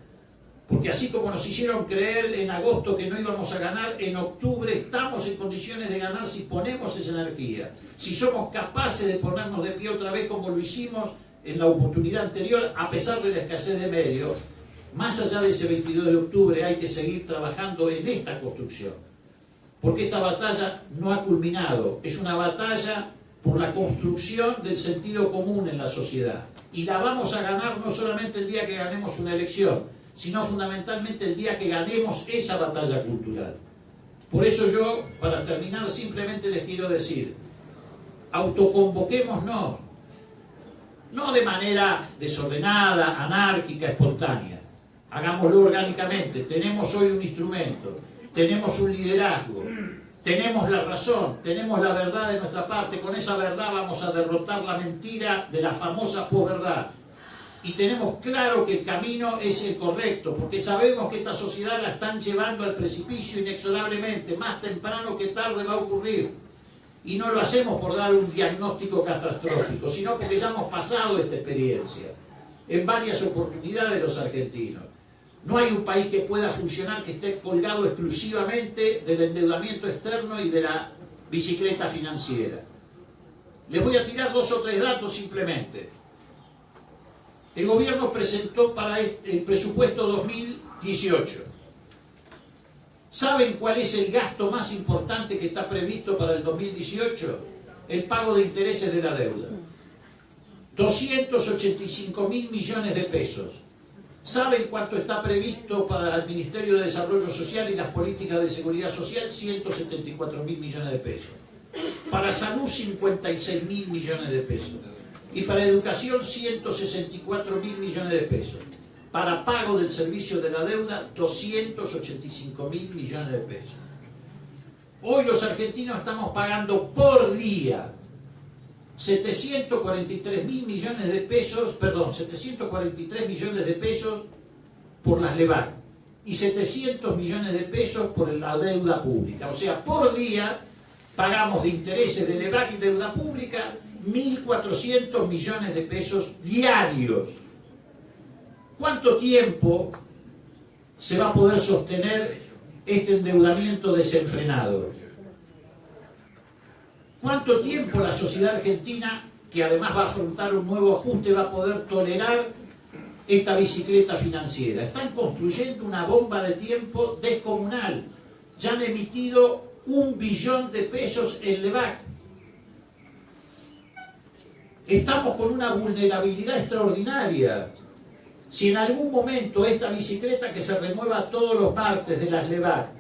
porque así como nos hicieron creer en agosto que no íbamos a ganar, en octubre estamos en condiciones de ganar si ponemos esa energía, si somos capaces de ponernos de pie otra vez como lo hicimos en la oportunidad anterior, a pesar de la escasez de medios. Más allá de ese 22 de octubre hay que seguir trabajando en esta construcción, porque esta batalla no ha culminado, es una batalla por la construcción del sentido común en la sociedad. Y la vamos a ganar no solamente el día que ganemos una elección, sino fundamentalmente el día que ganemos esa batalla cultural. Por eso yo, para terminar, simplemente les quiero decir, autoconvoquémonos, no de manera desordenada, anárquica, espontánea. Hagámoslo orgánicamente. Tenemos hoy un instrumento, tenemos un liderazgo, tenemos la razón, tenemos la verdad de nuestra parte. Con esa verdad vamos a derrotar la mentira de la famosa posverdad. Y tenemos claro que el camino es el correcto, porque sabemos que esta sociedad la están llevando al precipicio inexorablemente. Más temprano que tarde va a ocurrir. Y no lo hacemos por dar un diagnóstico catastrófico, sino porque ya hemos pasado esta experiencia en varias oportunidades los argentinos. No hay un país que pueda funcionar que esté colgado exclusivamente del endeudamiento externo y de la bicicleta financiera. Les voy a tirar 2 o 3 datos simplemente. El gobierno presentó para el presupuesto 2018. ¿Saben cuál es el gasto más importante que está previsto para el 2018? El pago de intereses de la deuda. 285.000 millones de pesos. ¿Saben cuánto está previsto para el Ministerio de Desarrollo Social y las políticas de seguridad social? 174.000 millones de pesos. Para salud, 56.000 millones de pesos. Y para educación, 164.000 millones de pesos. Para pago del servicio de la deuda, 285.000 millones de pesos. Hoy los argentinos estamos pagando por día 743 millones de pesos por las LEVAC y 700 millones de pesos por la deuda pública. O sea, por día pagamos de intereses de LEVAC y deuda pública 1.400 millones de pesos diarios. ¿Cuánto tiempo se va a poder sostener este endeudamiento desenfrenado? ¿Cuánto tiempo la sociedad argentina, que además va a afrontar un nuevo ajuste, va a poder tolerar esta bicicleta financiera? Están construyendo una bomba de tiempo descomunal. Ya han emitido 1 billón de pesos en LEVAC. Estamos con una vulnerabilidad extraordinaria. Si en algún momento esta bicicleta que se renueva todos los martes de las LEVAC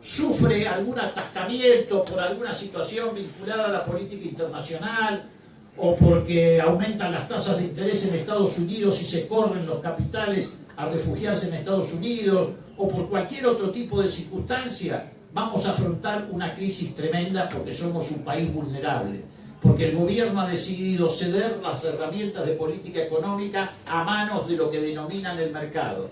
sufre algún atascamiento por alguna situación vinculada a la política internacional o porque aumentan las tasas de interés en Estados Unidos y se corren los capitales a refugiarse en Estados Unidos o por cualquier otro tipo de circunstancia, vamos a afrontar una crisis tremenda porque somos un país vulnerable, porque el gobierno ha decidido ceder las herramientas de política económica a manos de lo que denominan el mercado.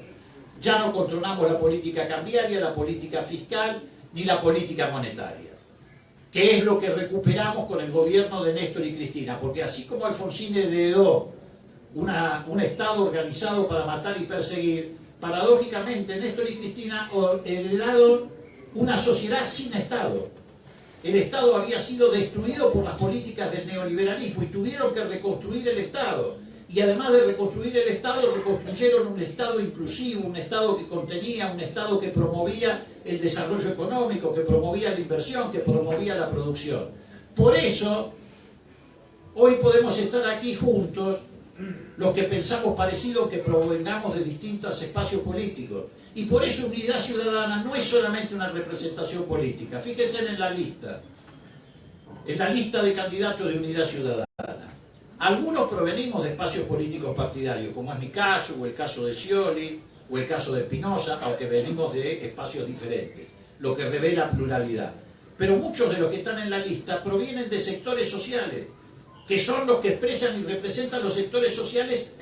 Ya no controlamos la política cambiaria, la política fiscal, ni la política monetaria, que es lo que recuperamos con el gobierno de Néstor y Cristina, porque así como Alfonsín heredó un Estado organizado para matar y perseguir, paradójicamente Néstor y Cristina heredaron una sociedad sin Estado. El Estado había sido destruido por las políticas del neoliberalismo y tuvieron que reconstruir el Estado. Y además de reconstruir el Estado, reconstruyeron un Estado inclusivo, un Estado que contenía, un Estado que promovía el desarrollo económico, que promovía la inversión, que promovía la producción. Por eso, hoy podemos estar aquí juntos, los que pensamos parecido, que provengamos de distintos espacios políticos. Y por eso Unidad Ciudadana no es solamente una representación política. Fíjense en la lista de candidatos de Unidad Ciudadana. Algunos provenimos de espacios políticos partidarios, como es mi caso, o el caso de Scioli, o el caso de Espinosa, aunque venimos de espacios diferentes, lo que revela pluralidad. Pero muchos de los que están en la lista provienen de sectores sociales, que son los que expresan y representan los sectores sociales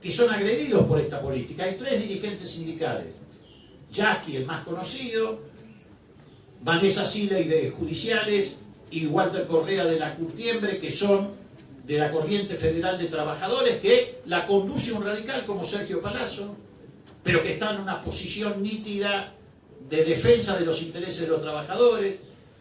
que son agredidos por esta política. Hay 3 dirigentes sindicales: Yasky, el más conocido, Vanessa Siley de Judiciales y Walter Correa de la Curtiembre, que son de la Corriente Federal de Trabajadores, que la conduce un radical como Sergio Palazzo, pero que está en una posición nítida de defensa de los intereses de los trabajadores.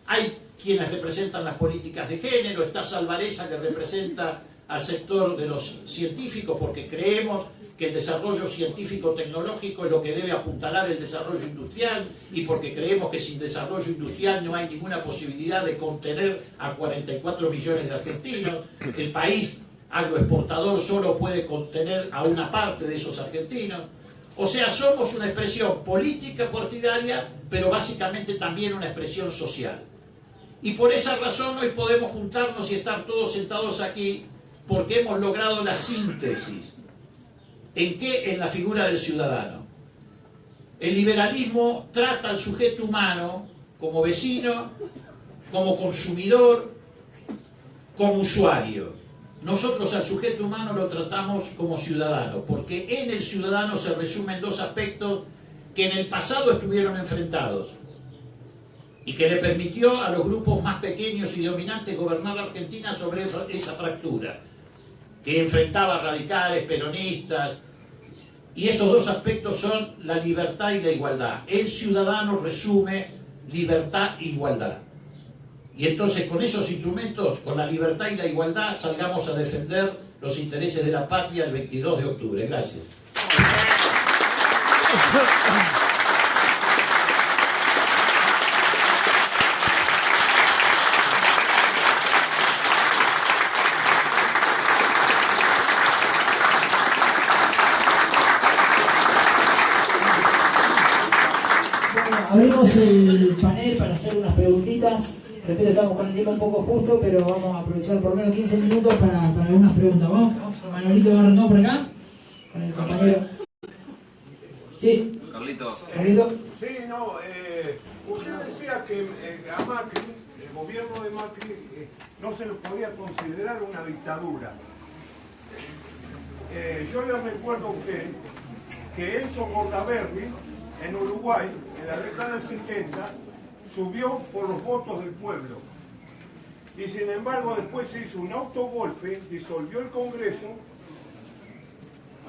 Hay quienes representan las políticas de género, está Salvareza, que representa al sector de los científicos, porque creemos que el desarrollo científico-tecnológico es lo que debe apuntalar el desarrollo industrial, y porque creemos que sin desarrollo industrial no hay ninguna posibilidad de contener a 44 millones de argentinos. El país agroexportador solo puede contener a una parte de esos argentinos. O sea, somos una expresión política partidaria, pero básicamente también una expresión social. Y por esa razón hoy podemos juntarnos y estar todos sentados aquí, porque hemos logrado la síntesis. ¿En qué? En la figura del ciudadano. El liberalismo trata al sujeto humano como vecino, como consumidor, como usuario. Nosotros al sujeto humano lo tratamos como ciudadano, porque en el ciudadano se resumen 2 aspectos que en el pasado estuvieron enfrentados y que le permitió a los grupos más pequeños y dominantes gobernar la Argentina sobre esa fractura, que enfrentaba radicales, peronistas, y esos 2 aspectos son la libertad y la igualdad. El ciudadano resume libertad e igualdad. Y entonces con esos instrumentos, con la libertad y la igualdad, salgamos a defender los intereses de la patria el 22 de octubre. Gracias. Abrimos el panel para hacer unas preguntitas. Repito, estamos con el tiempo un poco justo, pero vamos a aprovechar por lo menos 15 minutos para algunas preguntas. Vamos, Manolito Barrendón por acá, con el compañero. Sí. Carlito. Carlito. Sí, no, Usted decía que a Macri, el gobierno de Macri, no se lo podía considerar una dictadura. Yo le recuerdo a usted que Enzo Bordaberry, en Uruguay, en la década del 70, subió por los votos del pueblo. Y sin embargo después se hizo un autogolpe, disolvió el Congreso,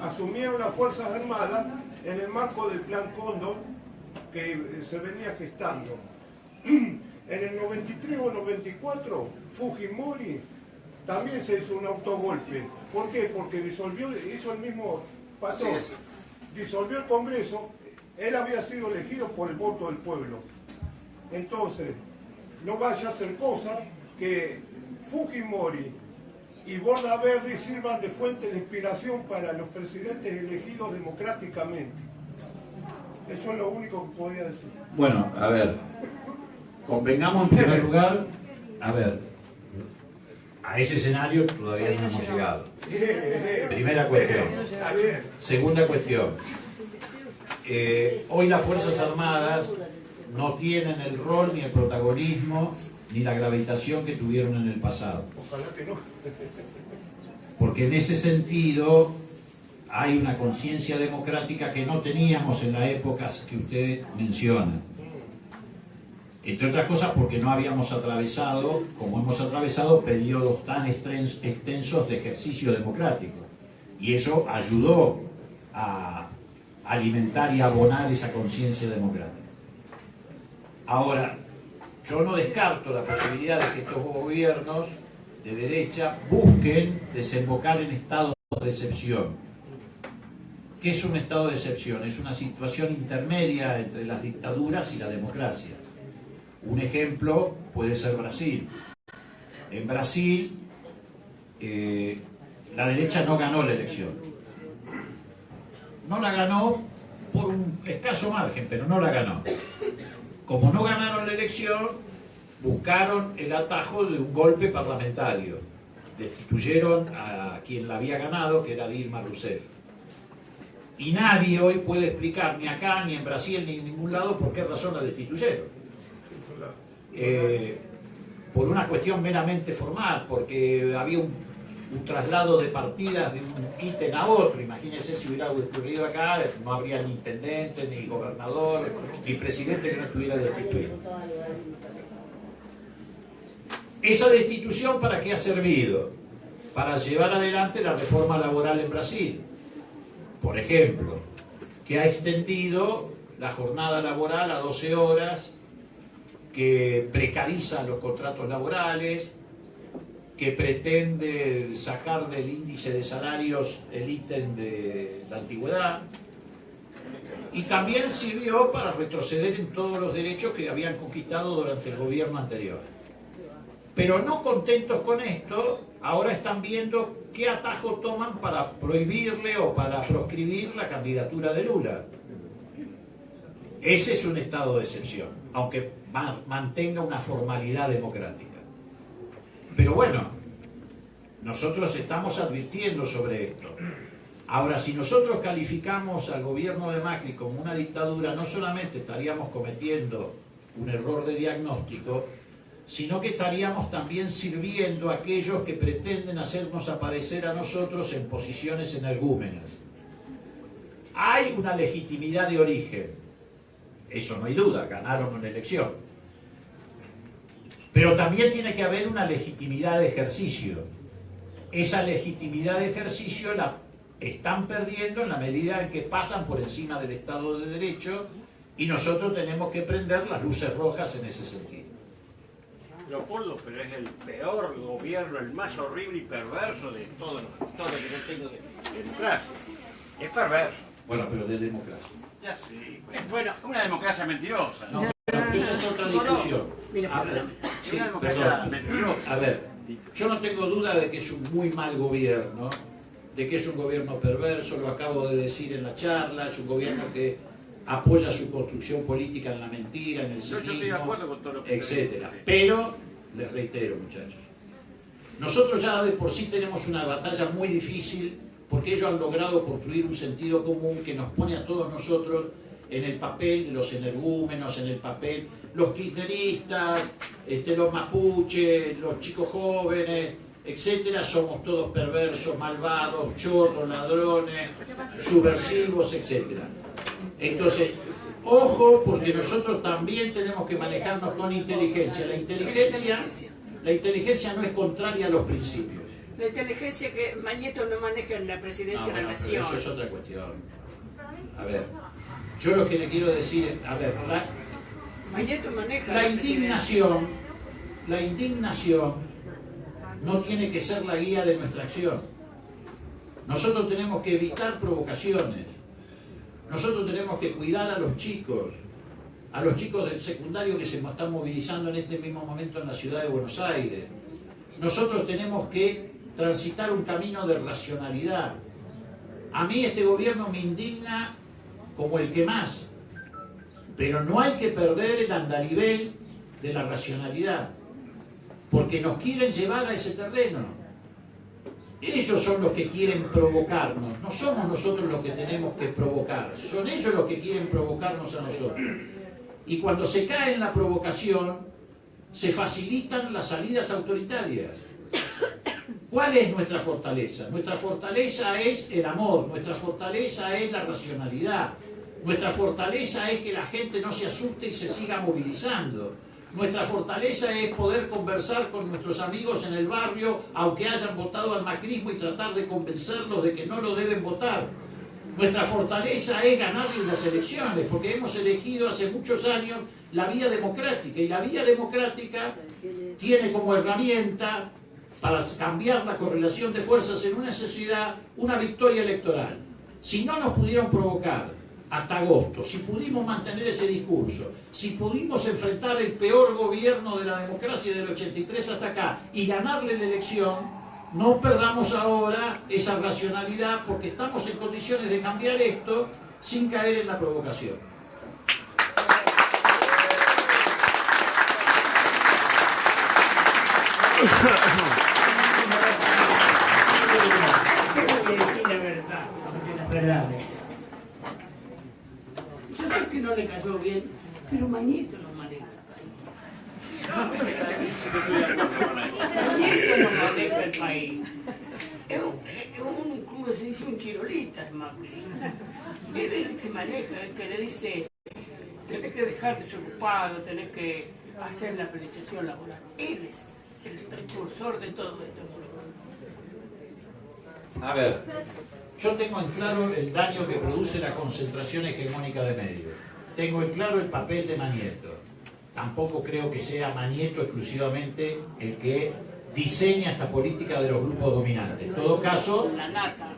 asumieron las Fuerzas Armadas en el marco del Plan Cóndor que se venía gestando. En el 93 o 94, Fujimori también se hizo un autogolpe. ¿Por qué? Porque hizo el mismo patrón. Disolvió el Congreso, él había sido elegido por el voto del pueblo. Entonces, no vaya a ser cosa que Fujimori y Bordaberry sirvan de fuente de inspiración para los presidentes elegidos democráticamente. Eso es lo único que podía decir. Bueno, a ver, convengamos en primer lugar, a ese escenario todavía no hemos llegado. Primera cuestión. Segunda cuestión. Hoy las Fuerzas Armadas no tienen el rol ni el protagonismo ni la gravitación que tuvieron en el pasado. Ojalá que no. Porque en ese sentido hay una conciencia democrática que no teníamos en la época que usted menciona. Entre otras cosas porque no habíamos atravesado, como hemos atravesado, periodos tan extensos de ejercicio democrático. Y eso ayudó a alimentar y abonar esa conciencia democrática. Ahora, yo no descarto la posibilidad de que estos gobiernos de derecha busquen desembocar en estados de excepción. ¿Qué es un estado de excepción? Es una situación intermedia entre las dictaduras y la democracia. Un ejemplo puede ser Brasil. En Brasil, la derecha no ganó la elección. No la ganó por un escaso margen, pero no la ganó. Como no ganaron la elección, buscaron el atajo de un golpe parlamentario. Destituyeron a quien la había ganado, que era Dilma Rousseff. Y nadie hoy puede explicar, ni acá, ni en Brasil, ni en ningún lado, por qué razón la destituyeron. Por una cuestión meramente formal, porque había un traslado de partidas de un ítem a otro. Imagínense si hubiera ocurrido acá, no habría ni intendente, ni gobernador, ni presidente que no estuviera destituido. ¿Esa destitución para qué ha servido? Para llevar adelante la reforma laboral en Brasil, por ejemplo, que ha extendido la jornada laboral a 12 horas, que precariza los contratos laborales, que pretende sacar del índice de salarios el ítem de la antigüedad, y también sirvió para retroceder en todos los derechos que habían conquistado durante el gobierno anterior. Pero no contentos con esto, ahora están viendo qué atajo toman para prohibirle o para proscribir la candidatura de Lula. Ese es un estado de excepción, aunque mantenga una formalidad democrática. Pero bueno, nosotros estamos advirtiendo sobre esto. Ahora, si nosotros calificamos al gobierno de Macri como una dictadura, no solamente estaríamos cometiendo un error de diagnóstico, sino que estaríamos también sirviendo a aquellos que pretenden hacernos aparecer a nosotros en posiciones energúmenas. Hay una legitimidad de origen, eso no hay duda, ganaron una elección. Pero también tiene que haber una legitimidad de ejercicio. Esa legitimidad de ejercicio la están perdiendo en la medida en que pasan por encima del Estado de Derecho, y nosotros tenemos que prender las luces rojas en ese sentido. Leopoldo, pero es el peor gobierno, el más horrible y perverso de todo lo que yo tengo de democracia. Es perverso. Bueno, pero de democracia. Ya sí. Bueno, una democracia mentirosa, ¿no? Pero esa es otra discusión. Mira, A ver, sí, una democracia perdón. mentirosa. A ver, yo no tengo duda de que es un muy mal gobierno, de que es un gobierno perverso, lo acabo de decir en la charla, es un gobierno que apoya su construcción política en la mentira, en el Yo estoy de acuerdo con todo lo que etcétera. usted dice. Pero, les reitero, muchachos, nosotros ya de por sí tenemos una batalla muy difícil, porque ellos han logrado construir un sentido común que nos pone a todos nosotros en el papel de los energúmenos, en el papel los kirchneristas, los mapuches, los chicos jóvenes, etcétera, somos todos perversos, malvados, chorros, ladrones, subversivos, etcétera. Entonces, ojo, porque nosotros también tenemos que manejarnos con inteligencia. La inteligencia no es contraria a los principios. La inteligencia que Mañeto no maneja en la presidencia de la Pero nación. eso es otra cuestión. A ver, yo lo que le quiero decir es, a ver, Mañeto maneja la indignación no tiene que ser la guía de nuestra acción. Nosotros tenemos que evitar provocaciones. Nosotros tenemos que cuidar a los chicos del secundario que se están movilizando en este mismo momento en la ciudad de Buenos Aires. Nosotros tenemos que transitar un camino de racionalidad. A mí este gobierno me indigna como el que más, pero no hay que perder el andarivel de la racionalidad, porque nos quieren llevar a ese terreno. Ellos son los que quieren provocarnos, no somos nosotros los que tenemos que provocar, son ellos los que quieren provocarnos a nosotros. Y cuando se cae en la provocación, se facilitan las salidas autoritarias. ¿Cuál es nuestra fortaleza? Nuestra fortaleza es el amor, nuestra fortaleza es la racionalidad, nuestra fortaleza es que la gente no se asuste y se siga movilizando. Nuestra fortaleza es poder conversar con nuestros amigos en el barrio, aunque hayan votado al macrismo, y tratar de convencerlos de que no lo deben votar. Nuestra fortaleza es ganarles las elecciones, porque hemos elegido hace muchos años la vía democrática, y la vía democrática tiene como herramienta para cambiar la correlación de fuerzas en una sociedad una victoria electoral. Si no nos pudieron provocar hasta agosto, si pudimos mantener ese discurso, si pudimos enfrentar el peor gobierno de la democracia del 83 hasta acá y ganarle la elección, no perdamos ahora esa racionalidad, porque estamos en condiciones de cambiar esto sin caer en la provocación. Tengo que decir la verdad, porque las verdades. Yo sé que no le cayó bien, pero Mañeto no maneja el país. Mañeto no maneja el país. Es un, ¿cómo se dice? Un chirolita, es Macri. Él es el que maneja, el que le dice, tenés que dejar de ser ocupado, tenés que hacer la penalización laboral. Él es el precursor de todo esto. A ver, yo tengo en claro el daño que produce la concentración hegemónica de medios. Tengo en claro el papel de Mañeto. Tampoco creo que sea Mañeto exclusivamente el que diseña esta política de los grupos dominantes. En todo caso,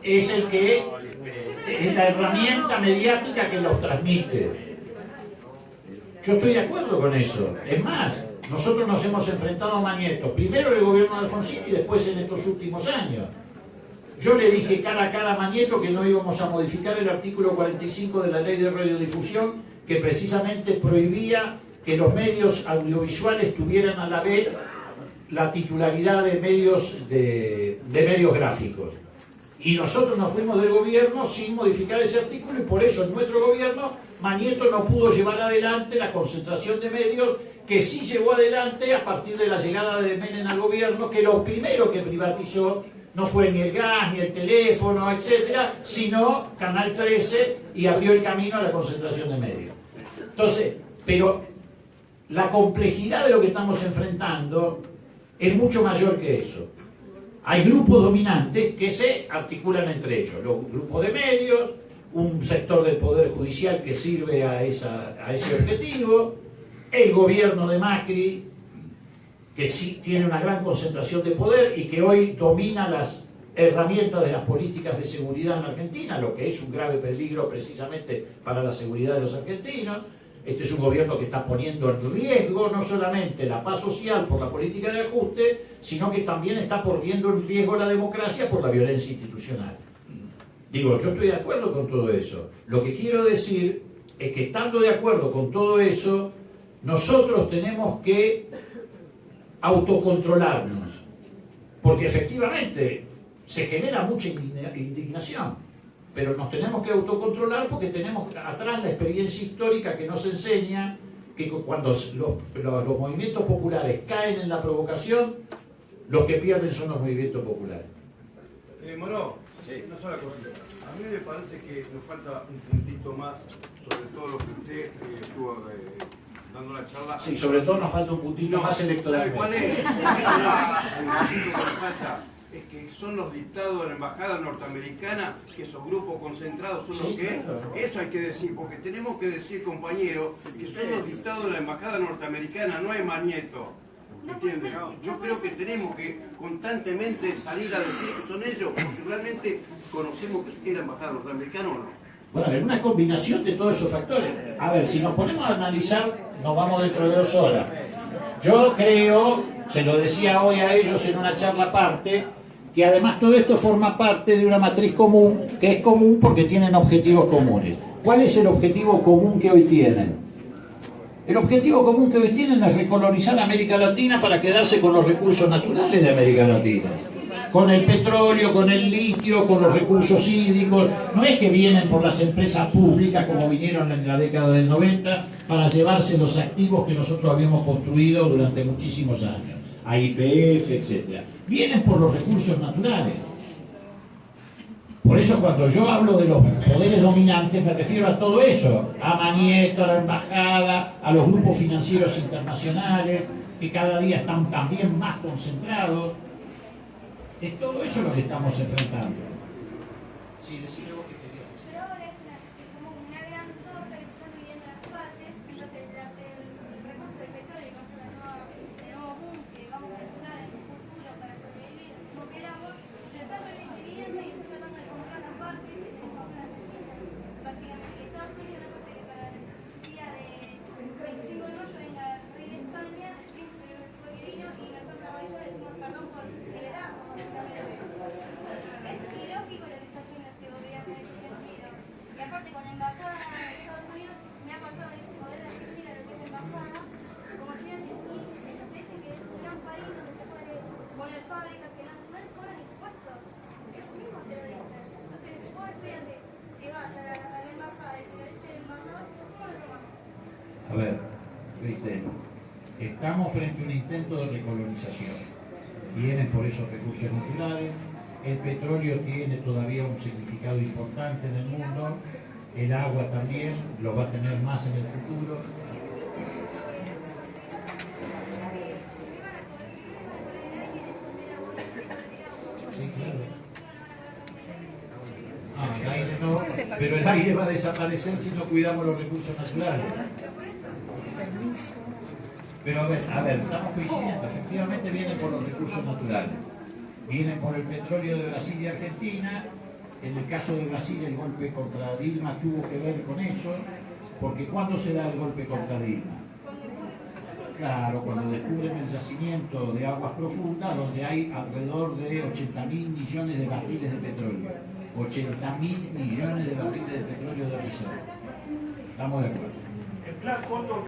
es el que es la herramienta mediática que los transmite. Yo estoy de acuerdo con eso. Es más, nosotros nos hemos enfrentado a Mañeto, primero en el gobierno de Alfonsín y después en estos últimos años. Yo le dije cara a cara a Mañeto que no íbamos a modificar el artículo 45 de la Ley de Radiodifusión, que precisamente prohibía que los medios audiovisuales tuvieran a la vez la titularidad de medios gráficos. Y nosotros nos fuimos del gobierno sin modificar ese artículo, y por eso en nuestro gobierno Mañeto no pudo llevar adelante la concentración de medios que sí llevó adelante a partir de la llegada de Menem al gobierno, que lo primero que privatizó no fue ni el gas, ni el teléfono, etcétera, sino Canal 13, y abrió el camino a la concentración de medios. Entonces, pero la complejidad de lo que estamos enfrentando es mucho mayor que eso. Hay grupos dominantes que se articulan entre ellos, los grupos de medios, un sector del Poder Judicial que sirve a ese objetivo, el gobierno de Macri, que sí tiene una gran concentración de poder y que hoy domina las herramientas de las políticas de seguridad en Argentina, lo que es un grave peligro precisamente para la seguridad de los argentinos. Este es un gobierno que está poniendo en riesgo no solamente la paz social por la política de ajuste, sino que también está poniendo en riesgo la democracia por la violencia institucional. Digo, yo estoy de acuerdo con todo eso. Lo que quiero decir es que, estando de acuerdo con todo eso, nosotros tenemos que autocontrolarnos, porque efectivamente se genera mucha indignación. pero nos tenemos que autocontrolar porque tenemos atrás la experiencia histórica que nos enseña que cuando los movimientos populares caen en la provocación, los que pierden son los movimientos populares. Moró, una sola cosita. A mí me parece que nos falta un puntito más sobre todo lo que usted estuvo dando la charla. Sí, sobre todo nos falta un puntito más electoralmente. ¿Cuál es? El puntito que nos falta es que son los dictados de la embajada norteamericana, que esos grupos concentrados son los que... Claro. Eso hay que decir, porque tenemos que decir, compañeros, que son los dictados de la embajada norteamericana, no es Magneto. ¿Entiendes? Yo creo que tenemos que constantemente salir a decir que son ellos, porque realmente conocemos que es la embajada norteamericana o no. Bueno, es una combinación de todos esos factores. A ver, si nos ponemos a analizar, nos vamos dentro de 2 horas. Yo creo, se lo decía hoy a ellos en una charla aparte, que además todo esto forma parte de una matriz común, que es común porque tienen objetivos comunes. ¿Cuál es el objetivo común que hoy tienen? El objetivo común que hoy tienen es recolonizar América Latina para quedarse con los recursos naturales de América Latina. Con el petróleo, con el litio, con los recursos hídricos. No es que vienen por las empresas públicas como vinieron en la década del 90 para llevarse los activos que nosotros habíamos construido durante muchísimos años. A YPF, etc. Vienen por los recursos naturales. Por eso cuando yo hablo de los poderes dominantes me refiero a todo eso, a Magneto, a la embajada, a los grupos financieros internacionales, que cada día están también más concentrados. Es todo eso lo que estamos enfrentando. Sí, decime vos qué querías decir. Pero ahora es como una gran torta que se están dividiendo las partes, entonces el recurso del petróleo, que va a ser el nuevo boom que vamos a necesitar en un futuro para sobrevivir, como queramos, se está dividiendo y está tratando de comprar las partes que tenemos acá en Argentina. Básicamente, Estados Unidos no cosa que para el día de 25 de mayo venga el rey de España, el príncipe fue que vino, y nosotros a mayo le decimos perdón por liberarnos. Es ilógico lo que está haciendo este gobierno en ese sentido. Y aparte con la embajada de Estados Unidos me ha pasado de poder asistir a lo que es la embajada, como estudiantes, y ellos dicen que es un gran país donde se puede poner fábricas que no cobran impuestos. Ellos mismos te lo dicen. Entonces, vos estudiante que vas a la embajada y te lo dice el embajador, ¿cómo lo tomas? A ver, viste, estamos frente a un intento de recolonización. Vienen por esos recursos naturales. El petróleo tiene todavía un significado importante en el mundo, el agua también lo va a tener más en el futuro. Sí, claro. Ah, el aire no, pero el aire va a desaparecer si no cuidamos los recursos naturales. Pero a ver, estamos coincidiendo, efectivamente vienen por los recursos naturales. Vienen por el petróleo de Brasil y Argentina. En el caso de Brasil el golpe contra Dilma tuvo que ver con eso, porque ¿cuándo se da el golpe contra Dilma? Claro, cuando descubren el yacimiento de aguas profundas, donde hay alrededor de 80.000 millones de barriles de petróleo. 80.000 millones de barriles de petróleo de reserva. ¿Estamos de acuerdo? El plan Cóndor